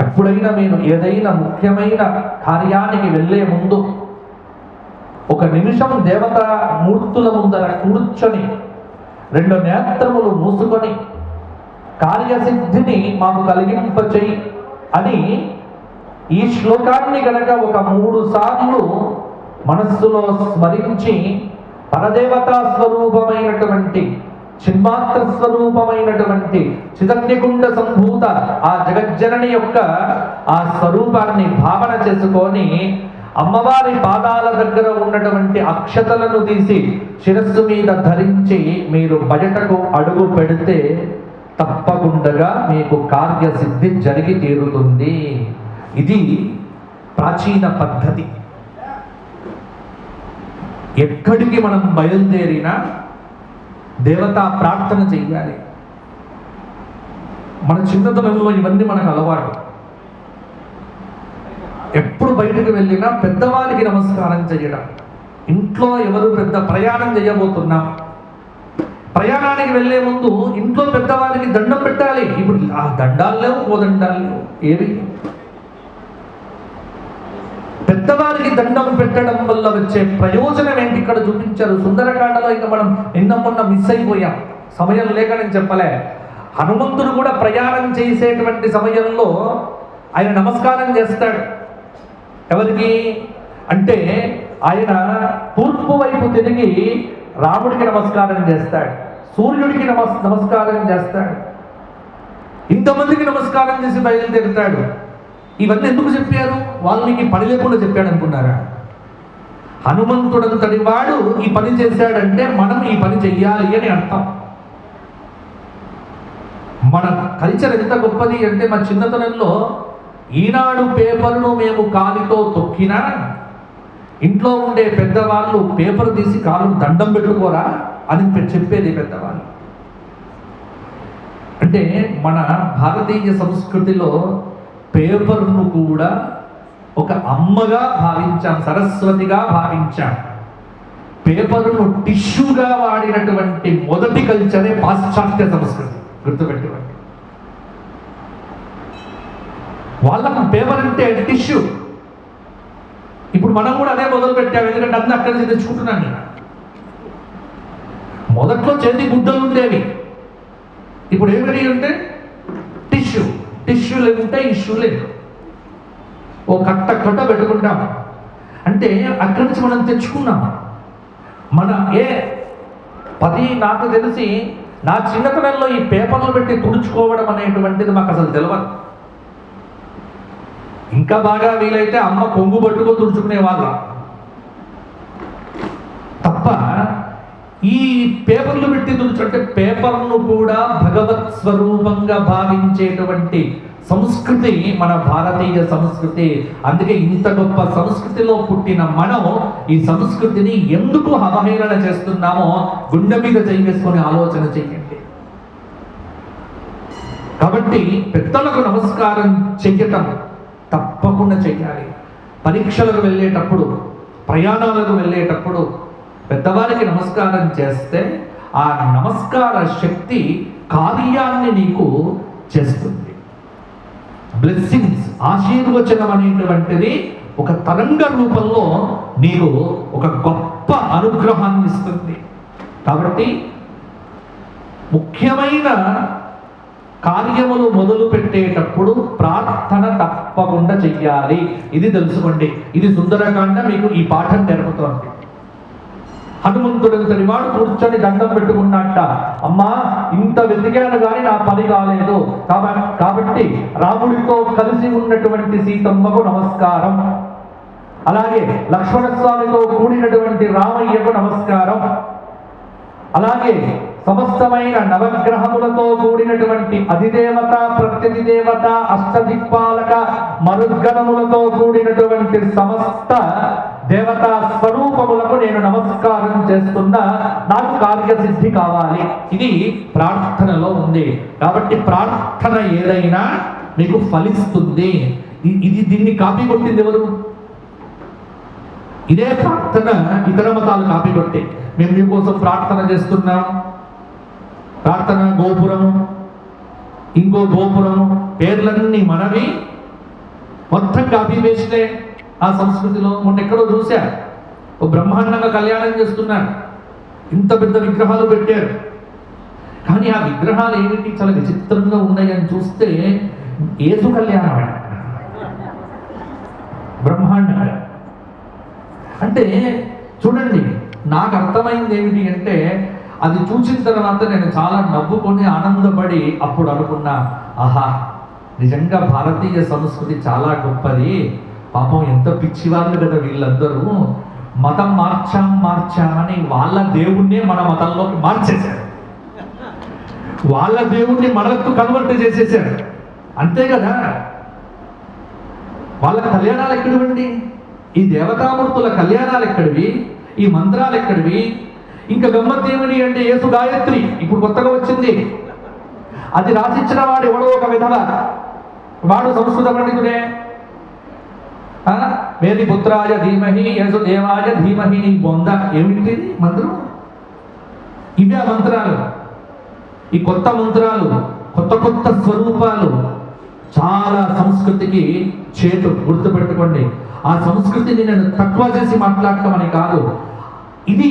ఎప్పుడైనా మీరు ఏదైనా ముఖ్యమైన కార్యానికి వెళ్ళే ముందు ఒక నిమిషం దేవతా మూర్తుల ముందర కూర్చొని 2 నేత్రములు మూసుకొని కార్యసిద్ధిని మాకు కలిగింపచేయి అని ఈ శ్లోకాన్ని గనక ఒక 3 సార్లు మనస్సులో స్మరించి పరదేవతా స్వరూపమైనటువంటి చిన్మాత్ర స్వరూపమైనటువంటి చిదగ్నికుండ సంభూత ఆ జగజ్జనని యొక్క ఆ స్వరూపాన్ని భావన చేసుకొని అమ్మవారి పాదాల దగ్గర ఉన్నటువంటి అక్షతలను తీసి శిరస్సు మీద ధరించి మీరు బయటకు అడుగు పెడితే తప్పకుండా మీకు కార్యసిద్ధి జరిగి తీరుతుంది. ఇది ప్రాచీన పద్ధతి. ఎక్కడికి మనం బయలుదేరినా దేవతా ప్రార్థన చెయ్యాలి. మన చిన్నతనంలో ఇవన్నీ మనకు అలవాటు. ఎప్పుడు బయటకు వెళ్ళినా పెద్దవారికి నమస్కారం చేయడం. ఇంట్లో ఎవరు పెద్ద ప్రయాణం చేయబోతున్నా ప్రయాణానికి వెళ్ళే ముందు ఇంట్లో పెద్దవారికి దండం పెట్టాలి. ఇప్పుడు ఆ దండాలు లేవు, కోదండాలు లేవు, ఏవి. పెద్దవారికి దండం పెట్టడం వల్ల వచ్చే ప్రయోజనం ఏంటి ఇక్కడ చూపించారు సుందరకాండలో. ఇంకా మనం నిన్న మిస్ అయిపోయాం, సమయం లేక నేను చెప్పలే. హనుమంతుడు కూడా ప్రయాణం చేసేటువంటి సమయంలో ఆయన నమస్కారం చేస్తాడు. ఎవరికి అంటే ఆయన తూర్పు వైపు తిరిగి రాముడికి నమస్కారం చేస్తాడు, సూర్యుడికి నమస్కారం చేస్తాడు, ఇంతమందికి నమస్కారం చేసి బయలుదేరుతాడు. ఇవన్నీ ఎందుకు చెప్పారు? వాల్మీకి పని లేకుండా చెప్పాడు అనుకున్నారా? హనుమంతుడంతటి వాడు ఈ పని చేశాడంటే మనం ఈ పని చెయ్యాలి అని అర్థం. మన కల్చర్ ఎంత గొప్పది అంటే, మా చిన్నతనంలో ఈనాడు పేపర్ను మేము కాలితో తొక్కినా ఇంట్లో ఉండే పెద్దవాళ్ళు పేపర్ తీసి కాలు దండం పెట్టుకోరా అని చెప్పేది పెద్దవాళ్ళు. అంటే మన భారతీయ సంస్కృతిలో పేపర్ను కూడా ఒక అమ్మగా భావించాం, సరస్వతిగా భావించాం. పేపర్ను టిష్యూగా వాడినటువంటి మొదటి కల్చరే పాశ్చాత్య సంస్కృతి, గుర్తుపెట్టుకోండి. వాళ్ళకు పేపర్ అంటే టిష్యూ. ఇప్పుడు మనం కూడా అదే మొదలు పెట్టాం, ఎందుకంటే అన్నీ అక్కడి నుంచి తెచ్చుకుంటున్నాను నేను. మొదట్లో చేతి గుడ్డలు ఉండేవి, ఇప్పుడు ఏమిటి అంటే టిష్యూ. టిష్యూ లేకుంటే ఇష్యూ లేదు. ఓ కట్ట పెట్టుకుంటాం అంటే అక్కడి నుంచి మనం తెచ్చుకున్నాం. మన నాకు తెలిసి నా చిన్నతనంలో ఈ పేపర్లు పెట్టి తుడుచుకోవడం అనేటువంటిది మాకు అసలు తెలియదు. ఇంకా బాగా వీలైతే అమ్మ కొంగు పట్టుకో తుడుచుకునే వాళ్ళ తప్ప ఈ పేపర్లు పెట్టి తుడుచుంటే పేపర్ను కూడా భగవత్ స్వరూపంగా భావించేటువంటి సంస్కృతి మన భారతీయ సంస్కృతి. అందుకే ఇంత గొప్ప సంస్కృతిలో పుట్టిన మనం ఈ సంస్కృతిని ఎందుకు అవహేళన చేస్తున్నామో గుండె మీద చేసుకొని ఆలోచన చేయండి. కాబట్టి పెద్దలకు నమస్కారం చెయ్యటం తప్పకుండా చెయ్యాలి. పరీక్షలకు వెళ్ళేటప్పుడు, ప్రయాణాలకు వెళ్ళేటప్పుడు పెద్దవారికి నమస్కారం చేస్తే ఆ నమస్కార శక్తి కార్యాన్ని నీకు చేస్తుంది. బ్లెస్సింగ్స్, ఆశీర్వచనం అనేటువంటిది ఒక తరంగ రూపంలో నీకు ఒక గొప్ప అనుగ్రహాన్ని ఇస్తుంది. కాబట్టి ముఖ్యమైన కార్యములు మొదలు పెట్టేటప్పుడు ప్రార్థన తప్పకుండా చెయ్యాలి. ఇది తెలుసుకోండి. ఇది సుందరకాండ మీకు ఈ పాఠం నేర్పుతోంది. హనుమంతుడు వాడు కూర్చొని దండం పెట్టుకున్నట్ట, అమ్మా ఇంత వెతికాను కానీ నా పని కాలేదు, కాబట్టి రాముడితో కలిసి ఉన్నటువంటి సీతమ్మకు నమస్కారం, అలాగే లక్ష్మణస్వామితో కూడినటువంటి రామయ్యకు నమస్కారం, అలాగే సమస్తమైన నవగ్రహములతో కూడినటువంటి అధిదేవత, ప్రత్యధిదేవత, అష్టదిక్పాలక, మరుద్గణములతో కూడినటువంటి సమస్త దేవతా స్వరూపములకు నేను నమస్కారం చేస్తున్నా, నాకు కార్యసిద్ధి కావాలి. ఇది ప్రార్థనలో ఉంది. కాబట్టి ప్రార్థన ఏదైనా మీకు ఫలిస్తుంది. దీన్ని కాపీ కొట్టింది ఎవరు? ఇదే ప్రార్థన ఇతర మతాలు కాపీ కొట్టి, మేము మీకోసం ప్రార్థన చేస్తున్నాం, ప్రార్థన గోపురము, ఇంకో గోపురము, పేర్లన్నీ మనవి, మొత్తం కాపీ వేస్తే ఆ సంస్కృతిలో. మొన్న ఎక్కడో చూశా, ఓ బ్రహ్మాండంగా కళ్యాణం చేస్తున్నారు, ఇంత పెద్ద విగ్రహాలు పెట్టారు, కానీ ఆ విగ్రహాలు ఏమిటి చాలా విచిత్రంగా ఉన్నాయని చూస్తే యేసు కళ్యాణం బ్రహ్మాండంగా. అంటే చూడండి, నాకు అర్థమైంది ఏమిటి అంటే, అది చూసిన తర్వాత నేను చాలా నవ్వుకొని ఆనందపడి అప్పుడు అనుకున్నా, ఆహా నిజంగా భారతీయ సంస్కృతి చాలా గొప్పది. పాపం ఎంత పిచ్చివాళ్ళు కదా వీళ్ళందరూ, మతం మార్చామని వాళ్ళ దేవుణ్ణే మన మతంలోకి మార్చేశారు, వాళ్ళ దేవుణ్ణి మనకు కన్వర్ట్ చేసేసారు, అంతే కదా. వాళ్ళ కళ్యాణాలు ఎక్కడివండి? ఈ దేవతామూర్తుల కళ్యాణాలు ఎక్కడివి? ఈ మంత్రాలు ఎక్కడివి? ఇంకా గమ్మత్ ఏమిటి అంటే యేసు గాయత్రి ఇప్పుడు కొత్తగా వచ్చింది. అది రాసిచ్చిన వాడు ఎవడో ఒక విధవ, వాడు సంస్కృత పండితుడే. వేది పుత్రాయ ధీమహి యశుదేవాయ ధీమహి, నీ బొంద ఏమిటి మంత్రం? ఇవే ఆ మంత్రాలు. ఈ కొత్త మంత్రాలు, కొత్త కొత్త స్వరూపాలు చాలా సంస్కృతికి చేటు. గుర్తుపెట్టుకోండి, ఆ సంస్కృతిని నేను తక్కువ చేసి మాట్లాడటం అని కాదు. ఇది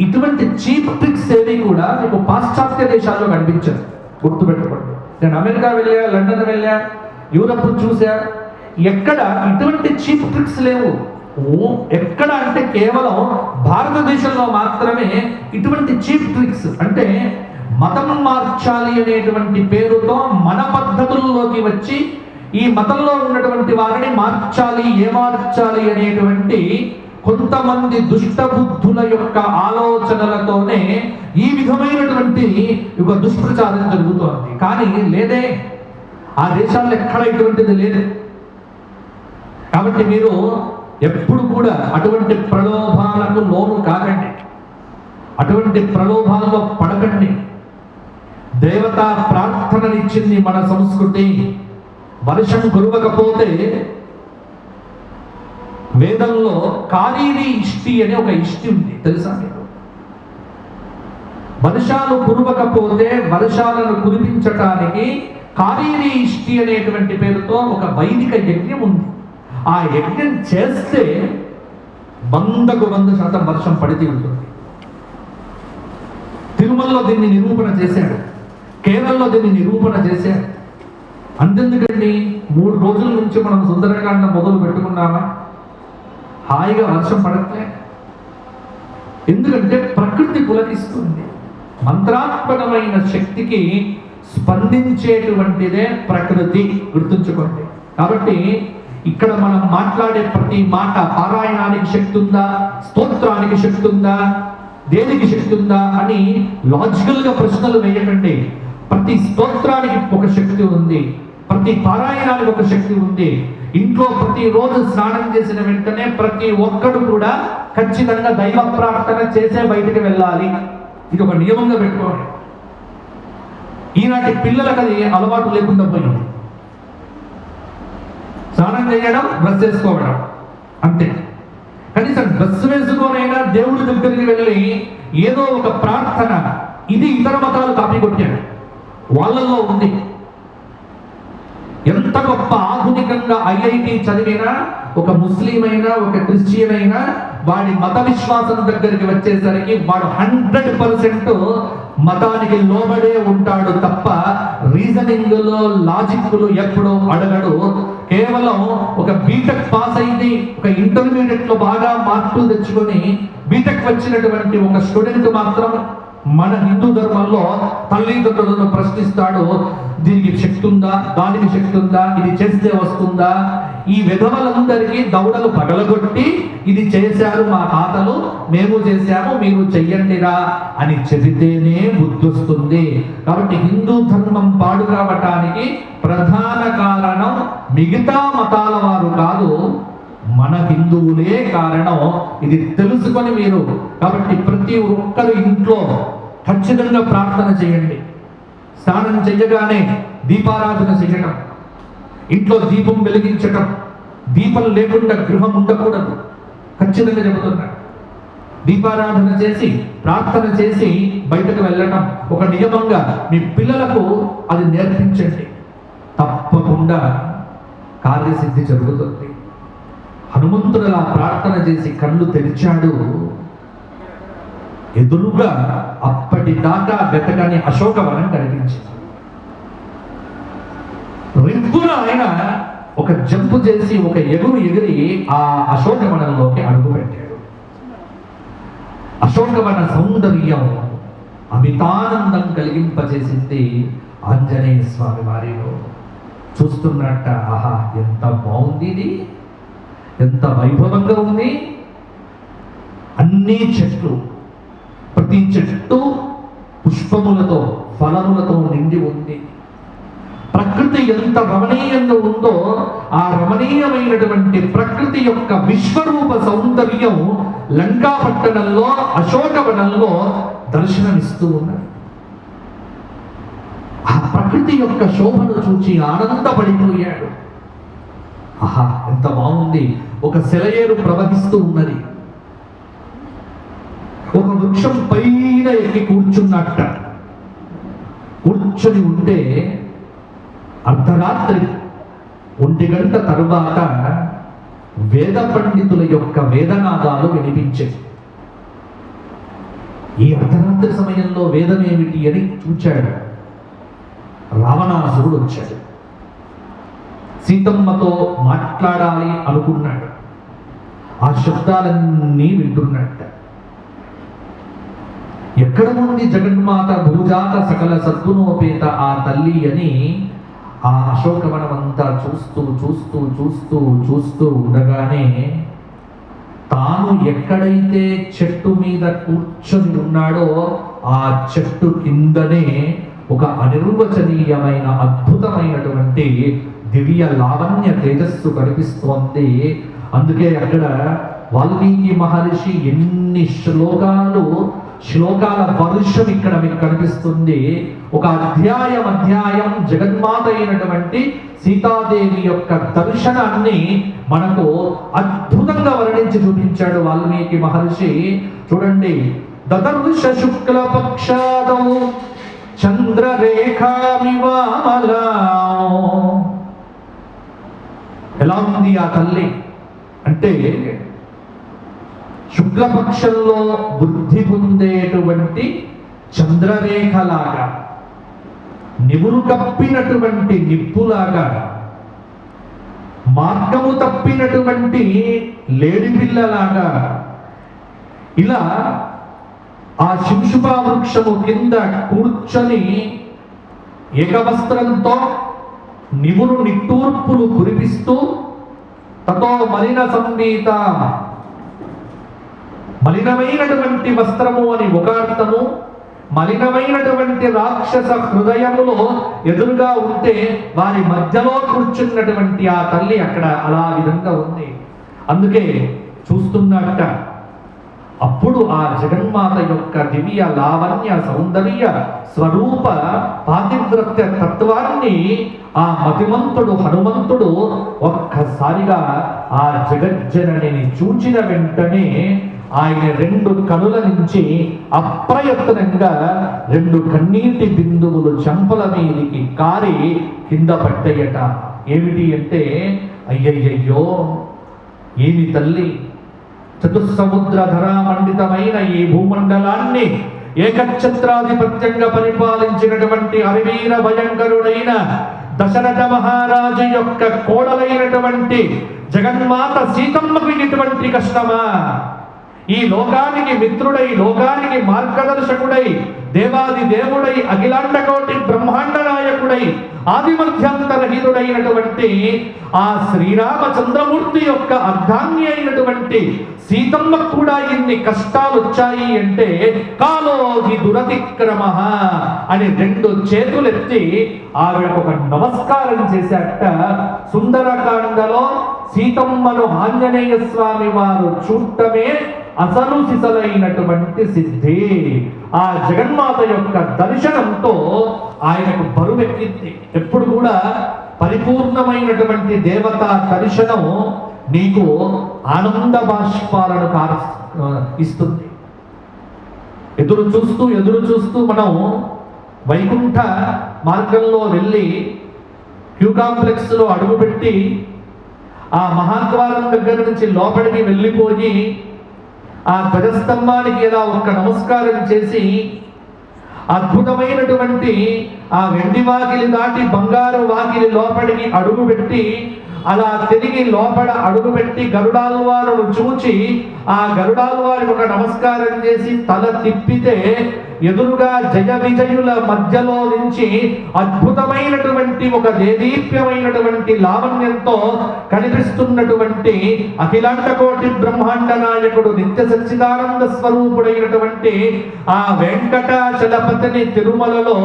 ఇటువంటి చీప్ ట్రిక్స్ ఏవి కూడా మీకు పాశ్చాత్య దేశాల్లో కనిపించదు. గుర్తుపెట్టుకోండి. నేను అమెరికా వెళ్ళా, లండన్ వెళ్ళా, యూరప్ చూసా, ఎక్కడ ఇటువంటి చీప్ ట్రిక్స్ లేవు. ఎక్కడ అంటే కేవలం భారతదేశంలో మాత్రమే ఇటువంటి చీప్ ట్రిక్స్, అంటే మతం మార్చాలి అనేటువంటి పేరుతో మన పద్ధతుల్లోకి వచ్చి ఈ మతంలో ఉన్నటువంటి వారిని మార్చాలి, ఏమార్చాలి అనేటువంటి కొంతమంది దుష్ట బుద్ధుల యొక్క ఆలోచనలతోనే ఈ విధమైనటువంటి ఒక దుష్ప్రచారం జరుగుతోంది. కానీ లేదే, ఆ దేశాల్లో ఎక్కడ ఇటువంటిది లేదు. కాబట్టి మీరు ఎప్పుడు కూడా అటువంటి ప్రలోభాలకు లోను కాకండి, అటువంటి ప్రలోభాలలో పడకండి. దేవతా ప్రార్థననిచ్చింది మన సంస్కృతి. వర్షం కురవకపోతే వేదంలో కారీరి ఇష్టి అనే ఒక ఇష్టి ఉంది, తెలుసా మీకు? వర్షాలు కురవకపోతే వర్షాలను కురిపించటానికి కారీరి ఇష్టి అనేటువంటి పేరుతో ఒక వైదిక యజ్ఞం ఉంది. ఆ యజ్ఞం చేస్తే 100% వర్షం పడితే ఉంటుంది. తిరుమలలో దీన్ని నిరూపణ చేశాడు, కేరళలో దీన్ని నిరూపణ చేశాడు. అంతెందుకండి, 3 రోజుల నుంచి మనం సుందరకాండ మొదలు పెట్టుకున్నామా, హాయిగా వర్షం పడట్లే. ఎందుకంటే ప్రకృతి పులకిస్తుంది. మంత్రాత్మకమైన శక్తికి స్పందించేటువంటిదే ప్రకృతి, గుర్తుంచుకోండి. కాబట్టి ఇక్కడ మనం మాట్లాడే ప్రతి మాట, పారాయణానికి శక్తి ఉందా, స్తోత్రానికి శక్తి ఉందా, దేనికి శక్తి ఉందా అని లాజికల్గా ప్రశ్నలు వేయకండి. ప్రతి స్తోత్రానికి ఒక శక్తి ఉంది, ప్రతి పారాయణానికి ఒక శక్తి ఉంది. ఇంట్లో ప్రతిరోజు స్నానం చేసిన వెంటనే ప్రతి ఒక్కడు కూడా ఖచ్చితంగా దైవ ప్రార్థన చేసే బయటికి వెళ్ళాలి. ఇది ఒక నియమంగా పెట్టుకోండి. ఈనాటి పిల్లలకు అది అలవాటు లేకుండా పోయింది. స్నానం చేయడం, డ్రెస్ వేసుకోవడం, అంతే. కనీసం డ్రెస్ వేసుకోనైనా దేవుడి దగ్గరికి వెళ్ళి ఏదో ఒక ప్రార్థన, ఇది ఇతర మతాలు కాపీ కొట్టాడు, వాళ్ళల్లో ఉంది. ఎంత గొప్ప ఆధునికంగా ఐఐటి చదివినా ఒక ముస్లిం అయినా ఒక క్రిస్టియన్ అయినా వాడి మత విశ్వాసం దగ్గరికి వచ్చేసరికి వాడు 100% మతానికి లోబడే ఉంటాడు తప్ప రీజనింగ్ లో, లాజిక్ లో ఎప్పుడూ అడగడు. కేవలం ఒక బీటెక్ పాస్ అయింది, ఒక ఇంటర్మీడియట్ లో బాగా మార్కులు తెచ్చుకొని బీటెక్ వచ్చినటువంటి ఒక స్టూడెంట్ మాత్రం మన హిందూ ధర్మంలో తల్లిదండ్రులను ప్రశ్నిస్తాడు. దీనికి శక్తి ఉందా, దానికి శక్తి ఉందా, ఇది చేస్తే వస్తుందా? ఈ విధవలందరికీ దౌడలు పగలగొట్టి ఇది చేశారు మా తాతలు, మేము చేశాము, మీరు చెయ్యండిరా అని చెబితేనే బుద్ధి వస్తుంది. కాబట్టి హిందూ ధర్మం పాడు కావటానికి ప్రధాన కారణం మిగతా మతాల వారు కాదు, మన హిందువులే కారణం. ఇది తెలుసుకొని మీరు, కాబట్టి ప్రతి ఒక్కరు ఇంట్లో ఖచ్చితంగా ప్రార్థన చేయండి. స్నానం చెయ్యగానే దీపారాధన చేయటం, ఇంట్లో దీపం వెలిగించటం, దీపం లేకుండా గృహం ఉండకూడదు, ఖచ్చితంగా చెబుతున్నాడు. దీపారాధన చేసి ప్రార్థన చేసి బయటకు వెళ్ళటం ఒక నియమంగా మీ పిల్లలకు అది నేర్పించండి. తప్పకుండా కార్యసిద్ధి జరుగుతుంది. హనుమంతుడులా ప్రార్థన చేసి కళ్ళు తెరిచాడు. ఎదురుగా అప్పటిదాకా వెతకని అశోకవనం కనిపించింది. రివ్వున ఆయన ఒక జంపు చేసి ఒక ఎగిరి ఆ అశోకవనంలోకి అడుగు పెట్టాడు. అశోకవన సౌందర్యం అమితానందం కలిగింపజేసింది ఆంజనేయ స్వామి వారిలో. చూస్తున్నట్ట, ఆహా ఎంత బాగుంది, ఇది ఎంత వైభవంగా ఉంది. అన్ని చెట్లు, ప్రతి చెట్టు పుష్పములతో, ఫలములతో నిండి ఉంది. ప్రకృతి ఎంత రమణీయంగా ఉందో ఆ రమణీయమైనటువంటి ప్రకృతి యొక్క విశ్వరూప సౌందర్యం లంకా పట్టణంలో అశోకవనంలో దర్శనమిస్తూ ఉన్నది. ఆ ప్రకృతి యొక్క శోభను చూచి ఆనందపడిపోయాడు. ఆహా, ఎంత బాగుంది! ఒక సెలయేరు ప్రవహిస్తూ ఉన్నది. ఒక వృక్షం పైన ఎక్కి కూర్చున్నట్ట. కూర్చొని ఉంటే అర్ధరాత్రి 1 గంట తరువాత వేద పండితుల యొక్క వేదనాదాలు వినిపించాయి. ఈ అర్ధరాత్రి సమయంలో వేదం ఏమిటి అని చూచాడు. రావణాసురుడు వచ్చాడు. సీతమ్మతో మాట్లాడాలి అనుకున్నాడు. ఆ శబ్దాలన్నీ వింటున్నట్ట. ఎక్కడ ఉంది జగన్మాత భూజాత సకల సద్గుణోపేత ఆ తల్లి అని ఆ అశోకవనం అంతా చూస్తూ చూస్తూ చూస్తూ చూస్తూ ఉండగానే తాను ఎక్కడైతే చెట్టు మీద కూర్చొని ఉన్నాడో ఆ చెట్టు కిందనే ఒక అనిర్వచనీయమైన అద్భుతమైనటువంటి దివ్య లావణ్య తేజస్సు కనిపిస్తోంది. అందుకే అక్కడ వాల్మీకి మహర్షి ఎన్ని శ్లోకాల వర్షం ఇక్కడ మీకు కనిపిస్తుంది. ఒక అధ్యాయం జగన్మాత అయినటువంటి సీతాదేవి యొక్క దర్శనాన్ని మనకు అద్భుతంగా వర్ణించి చూపించాడు వాల్మీకి మహర్షి. చూడండి, దదర్శ శుక్ల పక్షాదౌ చంద్రరేఖామివామలా. ఎలా ఉంది ఆ తల్లి అంటే శుక్లపక్షంలో వృద్ధి పొందేటువంటి చంద్రరేఖలాగా, నివురు కప్పినటువంటి నిప్పులాగా, మార్గము తప్పినటువంటి లేడిపిల్లలాగా, ఇలా ఆ శింశుభా వృక్షము కింద కూర్చొని ఏకవస్త్రంతో నివురు నిట్టూర్పులు కురిపిస్తూ తతో మలిన సంవీత, మలినమైనటువంటి వస్త్రము అని ఒక అర్థము, మలినమైనటువంటి రాక్షస హృదయములో ఎదురుగా ఉంటే వారి మధ్యలో కూర్చున్నటువంటి ఆ తల్లి అక్కడ అలా విధంగా ఉంది. అందుకే చూస్తున్నట్ట. అప్పుడు ఆ జగన్మాత యొక్క దివ్య లావణ్య సౌందర్య స్వరూప పాతివ్రత్య తత్వాన్ని ఆ మతిమంతుడు హనుమంతుడు ఒక్కసారిగా ఆ జగజ్జనని చూచిన వెంటనే ఆయన 2 కనుల నుంచి అప్రయత్నంగా 2 కన్నీటి బిందువులు చెంపల మీదికి కారి కింద పడ్డాయట. ఏమిటి అంటే, అయ్యయ్యో ఏమి తల్లి, చతుస్సముద్రధరా మండితమైన ఈ భూమండలాన్ని ఏకఛత్రాధిపత్యంగా పరిపాలించినటువంటి హరివీర భయంకరుడైన దశరథ మహారాజు యొక్క కోడలైనటువంటి జగన్మాత సీతమ్మకు ఇటువంటి కష్టమా? ఈ లోకానికి మిత్రుడై, లోకానికి మార్గదర్శకుడై, దేవాది దేవుడై, అఖిలాండ కోటి బ్రహ్మాండ నాయకుడై, ఆదిమధ్యాంతరహితుడైనటువంటి ఆ శ్రీరామచంద్రమూర్తి యొక్క అర్ధాంగి అయినటువంటి సీతమ్మ కూడా ఇన్ని కష్టాలు వచ్చాయి అంటే కాలోహి దురతిక్రమ అని 2 చేతులెత్తి ఆవిడకు ఒక నమస్కారం చేశాట. సుందరకాండలో సీతమ్మను ఆంజనేయ స్వామి వారు చూడటమే అసలు సిసలైనటువంటి సిద్ధి. ఆ జగన్మాత యొక్క దర్శనంతో ఆయనకు బరువెక్కింది. ఎప్పుడు కూడా పరిపూర్ణమైనటువంటి దేవతా దర్శనం నీకు ఆనంద బాష్పాలను ఇస్తుంది. ఎదురు చూస్తూ మనం వైకుంఠ మార్గంలో వెళ్ళి క్యూ కాంప్లెక్స్ లో అడుగుపెట్టి ఆ మహాద్వారం దగ్గర నుంచి లోపలికి వెళ్ళిపోయి ఆ ధ్వజస్తంభానికి ఏదో ఒక్క నమస్కారం చేసి అద్భుతమైనటువంటి ఆ వెండి వాకిలి దాటి బంగారు వాకిలి లోపలికి అడుగుపెట్టి అలా తిరిగి లోపల అడుగుపెట్టి గరుడాల్వారును చూచి ఆ గరుడాల్వారికి ఒక నమస్కారం చేసి తల తిప్పితే ఎదురుగా జయ విజయుల మధ్యలో నుంచి అద్భుతమైనటువంటి ఒక దేదీప్యమైనటువంటి లావణ్యంతో కనిపిస్తున్నటువంటి అఖిలాండ కోటి బ్రహ్మాండ నాయకుడు నిత్య సచ్చిదానంద స్వరూపుడైనటువంటి ఆ వెంకటాచలపతిని తిరుమలలో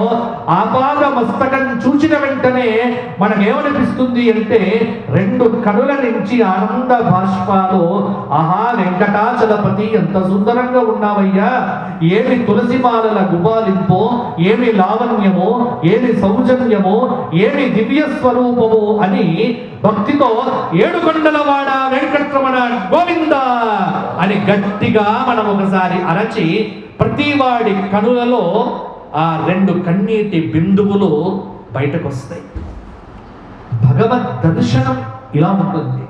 ఆపాద మస్తకం చూచిన వెంటనే మనకేమనిపిస్తుంది అంటే 2 కనుల నుంచి ఆనంద బాష్పాలు. ఆహా, వెంకటాచలపతి ఎంత సుందరంగా ఉన్నావయ్యా, ఏమి తులసిమాలల గుబాలింపో, ఏమి లావణ్యమో, ఏమి సౌజన్యమో, ఏమి దివ్య స్వరూపమో అని భక్తితో ఏడుకొండలవాడ వెంకటరమణ గోవింద అని గట్టిగా మనం ఒకసారి అరచి ప్రతివాడి కనులలో ఆ 2 కన్నీటి బిందువులు బయటకు వస్తాయి. భగవద్ దర్శనం ఇలా ఉంటుంది.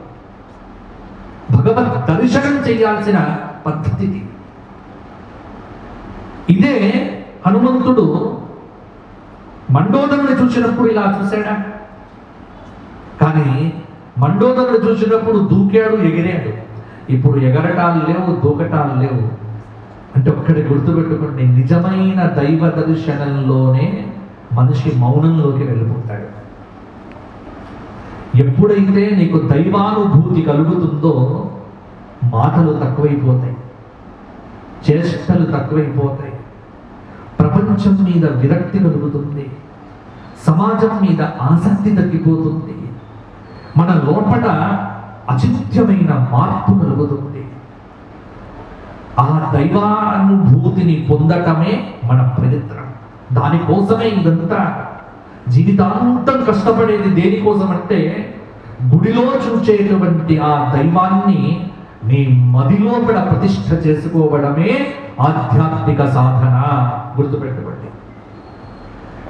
భగవద్ దర్శనం చేయాల్సిన పద్ధతి ఇదే. హనుమంతుడు మండోదరుని చూసినప్పుడు ఇలా చూశాడా? కానీ మండోదరుని చూసినప్పుడు దూకాడు, ఎగిరాడు. ఇప్పుడు ఎగరటాలు లేవు, దూకటాలు లేవు. అంటే ఒక్కటి గుర్తుపెట్టుకోండి, నిజమైన దైవ దర్శనంలోనే మనిషి మౌనంలోకి వెళ్ళిపోతాడు. ఎప్పుడైతే నీకు దైవానుభూతి కలుగుతుందో మాటలు తక్కువైపోతాయి, చేష్టలు తక్కువైపోతాయి, ప్రపంచం మీద విరక్తి కలుగుతుంది, సమాజం మీద ఆసక్తి తగ్గిపోతుంది, మన లోపల అచింత్యమైన మార్పు కలుగుతుంది. ఆ దైవానుభూతిని పొందటమే మన ప్రయత్నం. దానికోసమే ఇదంతా. జీవితాంతం కష్టపడేది దేనికోసం అంటే గుడిలో చూచేటువంటి ఆ దైవాన్ని నీ మదిలోపల ప్రతిష్ఠ చేసుకోవడమే ఆధ్యాత్మిక సాధన. గుర్తుపెట్టుకోండి.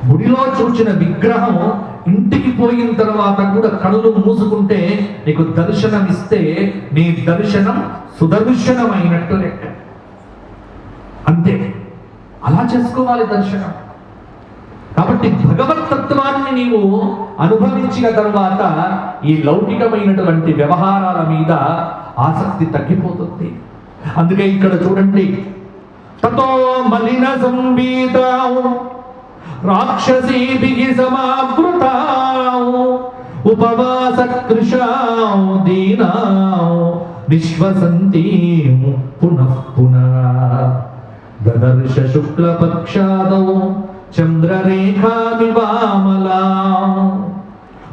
గుడిలో చూచిన విగ్రహం ఇంటికి పోయిన తర్వాత కూడా కనులు మూసుకుంటే నీకు దర్శనం ఇస్తే నీ దర్శనం సుదర్శనమైనట్టు లెక్క. అంతే, అలా చేసుకోవాలి దర్శనం. కాబట్టి భగవతత్వాన్ని నీవు అనుభవించిన తర్వాత ఈ లౌకికమైనటువంటి వ్యవహారాల మీద ఆసక్తి తగ్గిపోతుంది. అందుకే ఇక్కడ చూడండి, తతో మలిన సంబీతాం రాక్షసీభిః సమావృతాం ఉపవాస కృశాం దీనాం విశ్వసంతీం పునః పునః దదర్శ శుక్లపక్షాదౌ చంద్రరేఖామివామలాం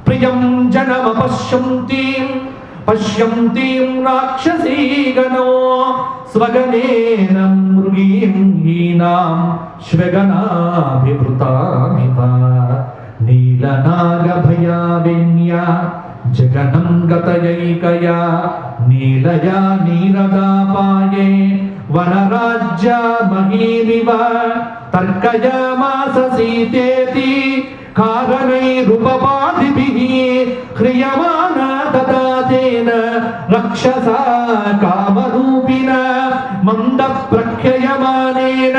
ప్రియం జనమపశ్యంతీం పశ్యంతీం రాక్షసీగణో స్వగణేన మృగీం హీనాం శ్వగనాభివృతామివ నీలనాగభయావేన్యా జగనం గతయైకయా నీలయా నీరదాపాయే వనరాజ్య మహీమివ తర్కయామాస సీతేతి కారణైరుపపాదిభిః హ్రియమానా దదాతేన రక్షసా కామరూపిణ మంద ప్రఖ్యయమానేన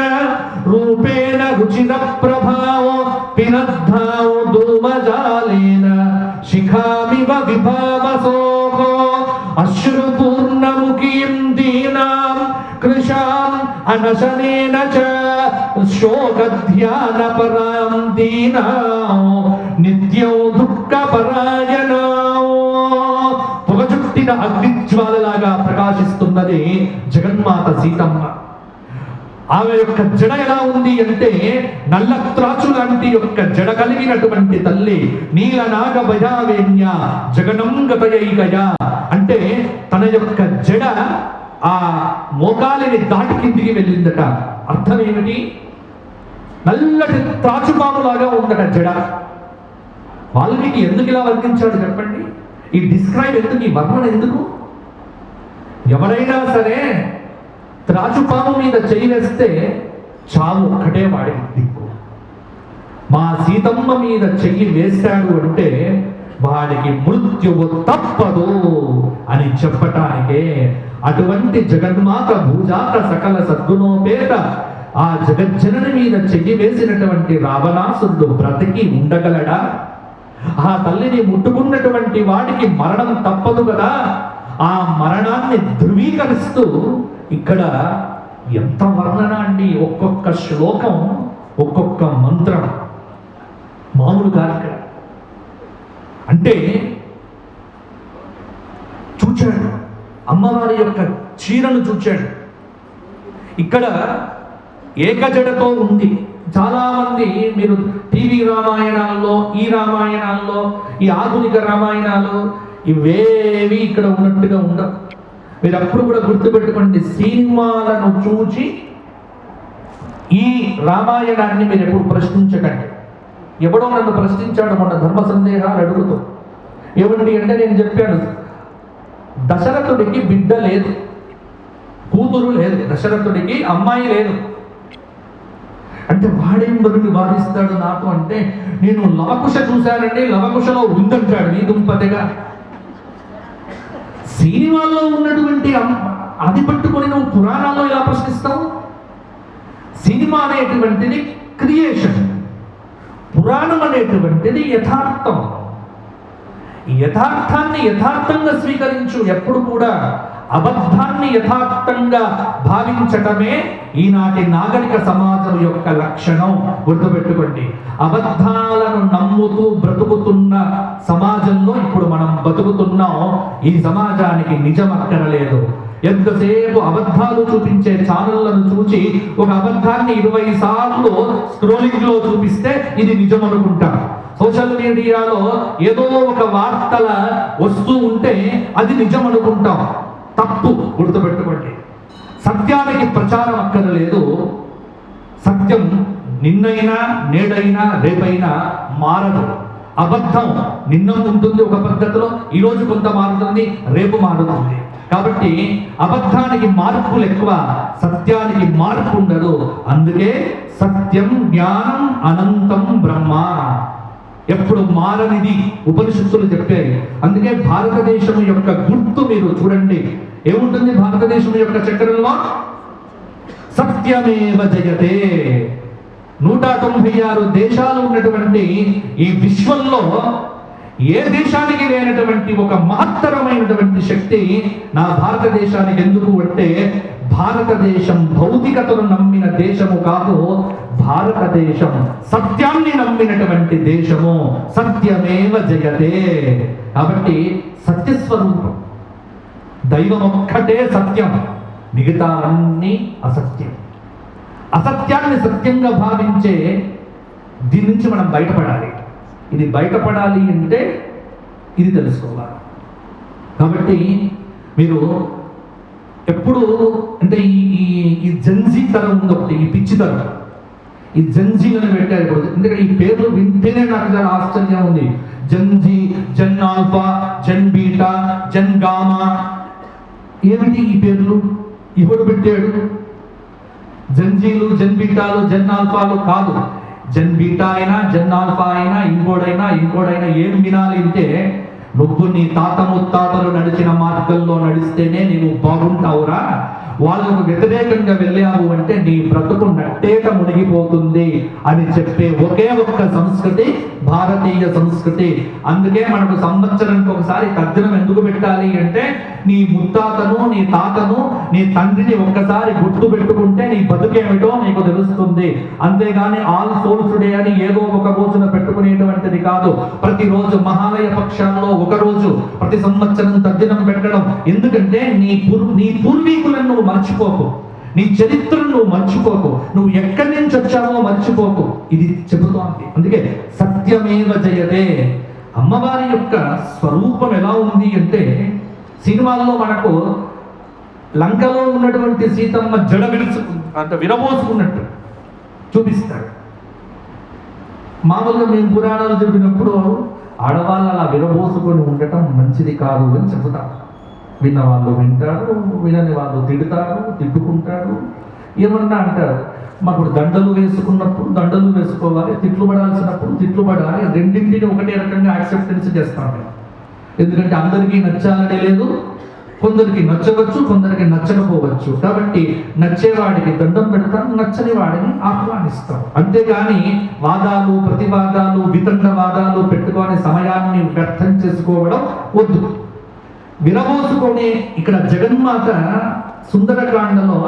రూపేణ రుచిర ప్రభావో పినద్ధావో ధూమజాలేన శిఖామివ విభావసోః అశ్రుపూర్ణముఖీం దీనాం కృశాం అనశనేన చ శోకధ్యానపరాం దీనాం నిత్యం దుఃఖపరాయణాం. పొగచుట్టిన అగ్నిజ్వాలలాగా ప్రకాశిస్తున్నది జగన్మాత సీతమ్మ. ఆమె యొక్క జడ ఎలా ఉంది అంటే నల్ల త్రాచు లాంటి యొక్క జడ కలిగినటువంటి తల్లి. నీలనాగ భయావేన్య జగనం గతయైకయ అంటే తన యొక్క జడ ఆ మోకాలిని దాటి కిందికి వెళ్ళిందట. అర్థం ఏమిటి? నల్లటి త్రాచుపాములాగా ఉందట జడ. వాల్మీకి ఎందుకు ఇలా వర్ణించాడు చెప్పండి? ఈ డిస్క్రైబ్ ఎందుకు, ఈ వర్ణన ఎందుకు? ఎవరైనా సరే త్రాచుపాము మీద చేయి వేస్తే చావు ఒక్కటే వాడికి దిక్కు. మా సీతమ్మ మీద చెయ్యి వేశాడు అంటే వాడికి మృత్యువు తప్పదు అని చెప్పటానికే అటువంటి జగన్మాత భూజాత సకల సద్గుణోపేత ఆ జగజ్జనని మీద చెయ్యి వేసినటువంటి రావణాసురుడు బ్రతికి ఉండగలడా? ఆ తల్లిని ముట్టుకున్నటువంటి వాడికి మరణం తప్పదు కదా. ఆ మరణాన్ని ధృవీకరిస్తూ ఇక్కడ ఎంత వర్ణన అండి! ఒక్కొక్క శ్లోకం, ఒక్కొక్క మంత్రం మామూలు కాదు. అంటే చూచాడు, అమ్మవారి యొక్క చీరను చూచాడు. ఇక్కడ ఏకజడతో ఉంది. చాలామంది మీరు టీవీ రామాయణాల్లో, ఈ రామాయణాల్లో, ఈ ఆధునిక రామాయణాలు ఇవేవి ఇక్కడ ఉన్నట్టుగా ఉండవు. మీరు అప్పుడు కూడా గుర్తుపెట్టుకోండి, సినిమాలను చూచి ఈ రామాయణాన్ని మీరు ఎప్పుడు ప్రశ్నించకండి. ఎవడో నన్ను ప్రశ్నించాడు మొన్న ధర్మ సందేహాలు అడుగుతూ. ఏమండి అంటే నేను చెప్పాను, దశరథుడికి బిడ్డ లేదు, కూతురు లేదు, దశరథుడికి అమ్మాయి లేదు. అంటే వాడేం బదులు వాదిస్తాడు నాతో అంటే, నేను లవకుశ చూశానండి, లవకుశలో ఉందంటాడు నీ దుంపతిగా. సినిమాల్లో ఉన్నటువంటి అది పట్టుకొని నువ్వు పురాణాల్లో ఎలా ప్రశ్నిస్తావు? సినిమా అనేటువంటిది క్రియేషన్, పురాణం అనేటువంటిది యథార్థం. యథార్థాన్ని యథార్థంగా స్వీకరించు. ఎప్పుడు కూడా అబద్ధాన్ని యథార్థంగా భావించటమే ఈనాటి నాగరిక సమాజం యొక్క లక్షణం. గుర్తుపెట్టుకోండి, అబద్ధాలను నమ్ముతూ బ్రతుకుతున్న సమాజంలో ఇప్పుడు మనం బతుకుతున్నాం. ఈ సమాజానికి నిజం అక్కరలేదు. ఎంతసేపు అబద్ధాలు చూపించే ఛానళ్లను చూసి ఒక అబద్ధాన్ని 20 సార్లు స్క్రోలింగ్ లో చూపిస్తే ఇది నిజం అనుకుంటాం. సోషల్ మీడియాలో ఏదో ఒక వార్తల వస్తూ ఉంటే అది నిజం అనుకుంటాం. తప్పు. గుర్తుపెట్టుకోండి, సత్యానికి ప్రచారం అక్కర్లేదు. సత్యం నిన్నైనా నేడైనా రేపైనా మారదు. అబద్ధం నిన్న ఉంటుంది ఒక పద్ధతిలో, ఈరోజు కొంత మారుతుంది, రేపు మారుతుంది. కాబట్టి అబద్ధానికి మార్పులు ఎక్కువ, సత్యానికి మార్పు ఉండదు. అందుకే సత్యం జ్ఞానం అనంతం బ్రహ్మ, ఎప్పుడు మారనిది ఉపనిషత్తులు చెప్పాయి. అందుకే భారతదేశం యొక్క గుర్తు మీరు చూడండి, ఏముంటుంది భారతదేశం యొక్క చక్రంలో? సత్యమేవ జయతే. 196 దేశాలు ఉన్నటువంటి ఈ విశ్వంలో ఏ దేశానికి లేనటువంటి ఒక మహత్తరమైనటువంటి శక్తి నా భారతదేశానికి. ఎందుకు అంటే భారతదేశం భౌతికతను నమ్మిన దేశము కాదు, భారతదేశం సత్యాన్ని నమ్మినటువంటి దేశము. సత్యమేవ జయతే. కాబట్టి సత్యస్వరూపం, దైవం ఒక్కటే సత్యం, మిగతా అన్నీ అసత్యం. అసత్యాన్ని సత్యంగా భావించే దీని నుంచి మనం బయటపడాలి. ఇది బయటపడాలి అంటే ఇది తెలుసుకోవాలి. కాబట్టి మీరు ఎప్పుడు అంటే ఈ జెన్జీ తరం ఉంది ఒకటి, ఈ పిచ్చి తరం, ఈ జెన్జీ అని పెట్టారు ఇప్పుడు. ఎందుకంటే ఈ పేర్లు వింటేనే నాకు చాలా ఆశ్చర్యం ఉంది. జెన్జీ, జెన్ ఆల్ఫా, జెన్ బీటా, జెన్ గామా. ఏమిటి ఈ పేర్లు? ఎవడు పెట్టాడు? జెన్జీలు, జెన్ బీటాలు, జెన్ ఆల్ఫాలు కాదు. జెన్ బీటా అయినా, జెన్ ఆల్ఫా అయినా, ఇంకోడైనా ఏం వినాలి అంటే, నువ్వు నీ తాత ముత్తాతలు నడిచిన మార్గంలో నడిస్తేనే నీవు బాగుంటావురా. వాళ్ళకు వ్యతిరేకంగా వెళ్ళావు అంటే నీ బ్రతుకు నట్టేట మునిగిపోతుంది అని చెప్పే ఒకే ఒక్క సంస్కృతి భారతీయ సంస్కృతి. అందుకే మనకు సంవత్సరానికి ఒకసారి తర్జనం ఎందుకు పెట్టాలి అంటే, నీ ముత్తాతను, నీ తాతను, నీ తండ్రిని ఒక్కసారి గుర్తు పెట్టుకుంటే నీ బతుకేమిటో నీకు తెలుస్తుంది. అంతేగాని ఆల్ సోల్స్ డే అని ఏదో ఒక రోజున పెట్టుకునేటువంటిది కాదు. ప్రతిరోజు మహాలయ పక్షాల్లో ఒక రోజు, ప్రతి సంవత్సరం తర్జనం పెట్టడం. ఎందుకంటే నీ పూర్వీకులను నువ్వు మర్చిపోకు, నీ చరిత్రను నువ్వు మర్చిపోకు, నువ్వు ఎక్కడి నుంచి వచ్చావో మర్చిపోకు. ఇది చెబుతోంది. అందుకే సత్యమేవ జయతే. అమ్మవారి యొక్క స్వరూపం ఎలా ఉంది అంటే, సినిమాల్లో మనకు లంకలో ఉన్నటువంటి సీతమ్మ జడ విరబోసుకున్నట్టు చూపిస్తాడు. మామూలుగా మేము పురాణాలు చెప్పినప్పుడు ఆడవాళ్ళు అలా విరబోసుకొని ఉండటం మంచిది కాదు అని చెబుతాం. విన్న వాళ్ళు వింటారు, వినని వాళ్ళు తిడతారు, తిట్టుకుంటారు, ఏమన్నా అంటారు. మాకు దండలు వేసుకున్నప్పుడు దండలు వేసుకోవాలి, తిట్లు పడాల్సినప్పుడు తిట్లు పడాలి. రెండింటిని ఒకటే రకంగా యాక్సెప్టెన్స్ చేస్తాం. ఎందుకంటే అందరికీ నచ్చాలని లేదు, కొందరికి నచ్చవచ్చు, కొందరికి నచ్చకపోవచ్చు. కాబట్టి నచ్చేవాడికి దండం పెడతాం, నచ్చని వాడిని ఆహ్వానిస్తాం. అంతేగాని వాదాలు, ప్రతివాదాలు, వితండవాదాలు పెట్టుకొని సమయాన్ని వ్యర్థం చేసుకోవడం వద్దు. విరబోసుకొని ఇక్కడ జగన్మాత సుందరకాండలో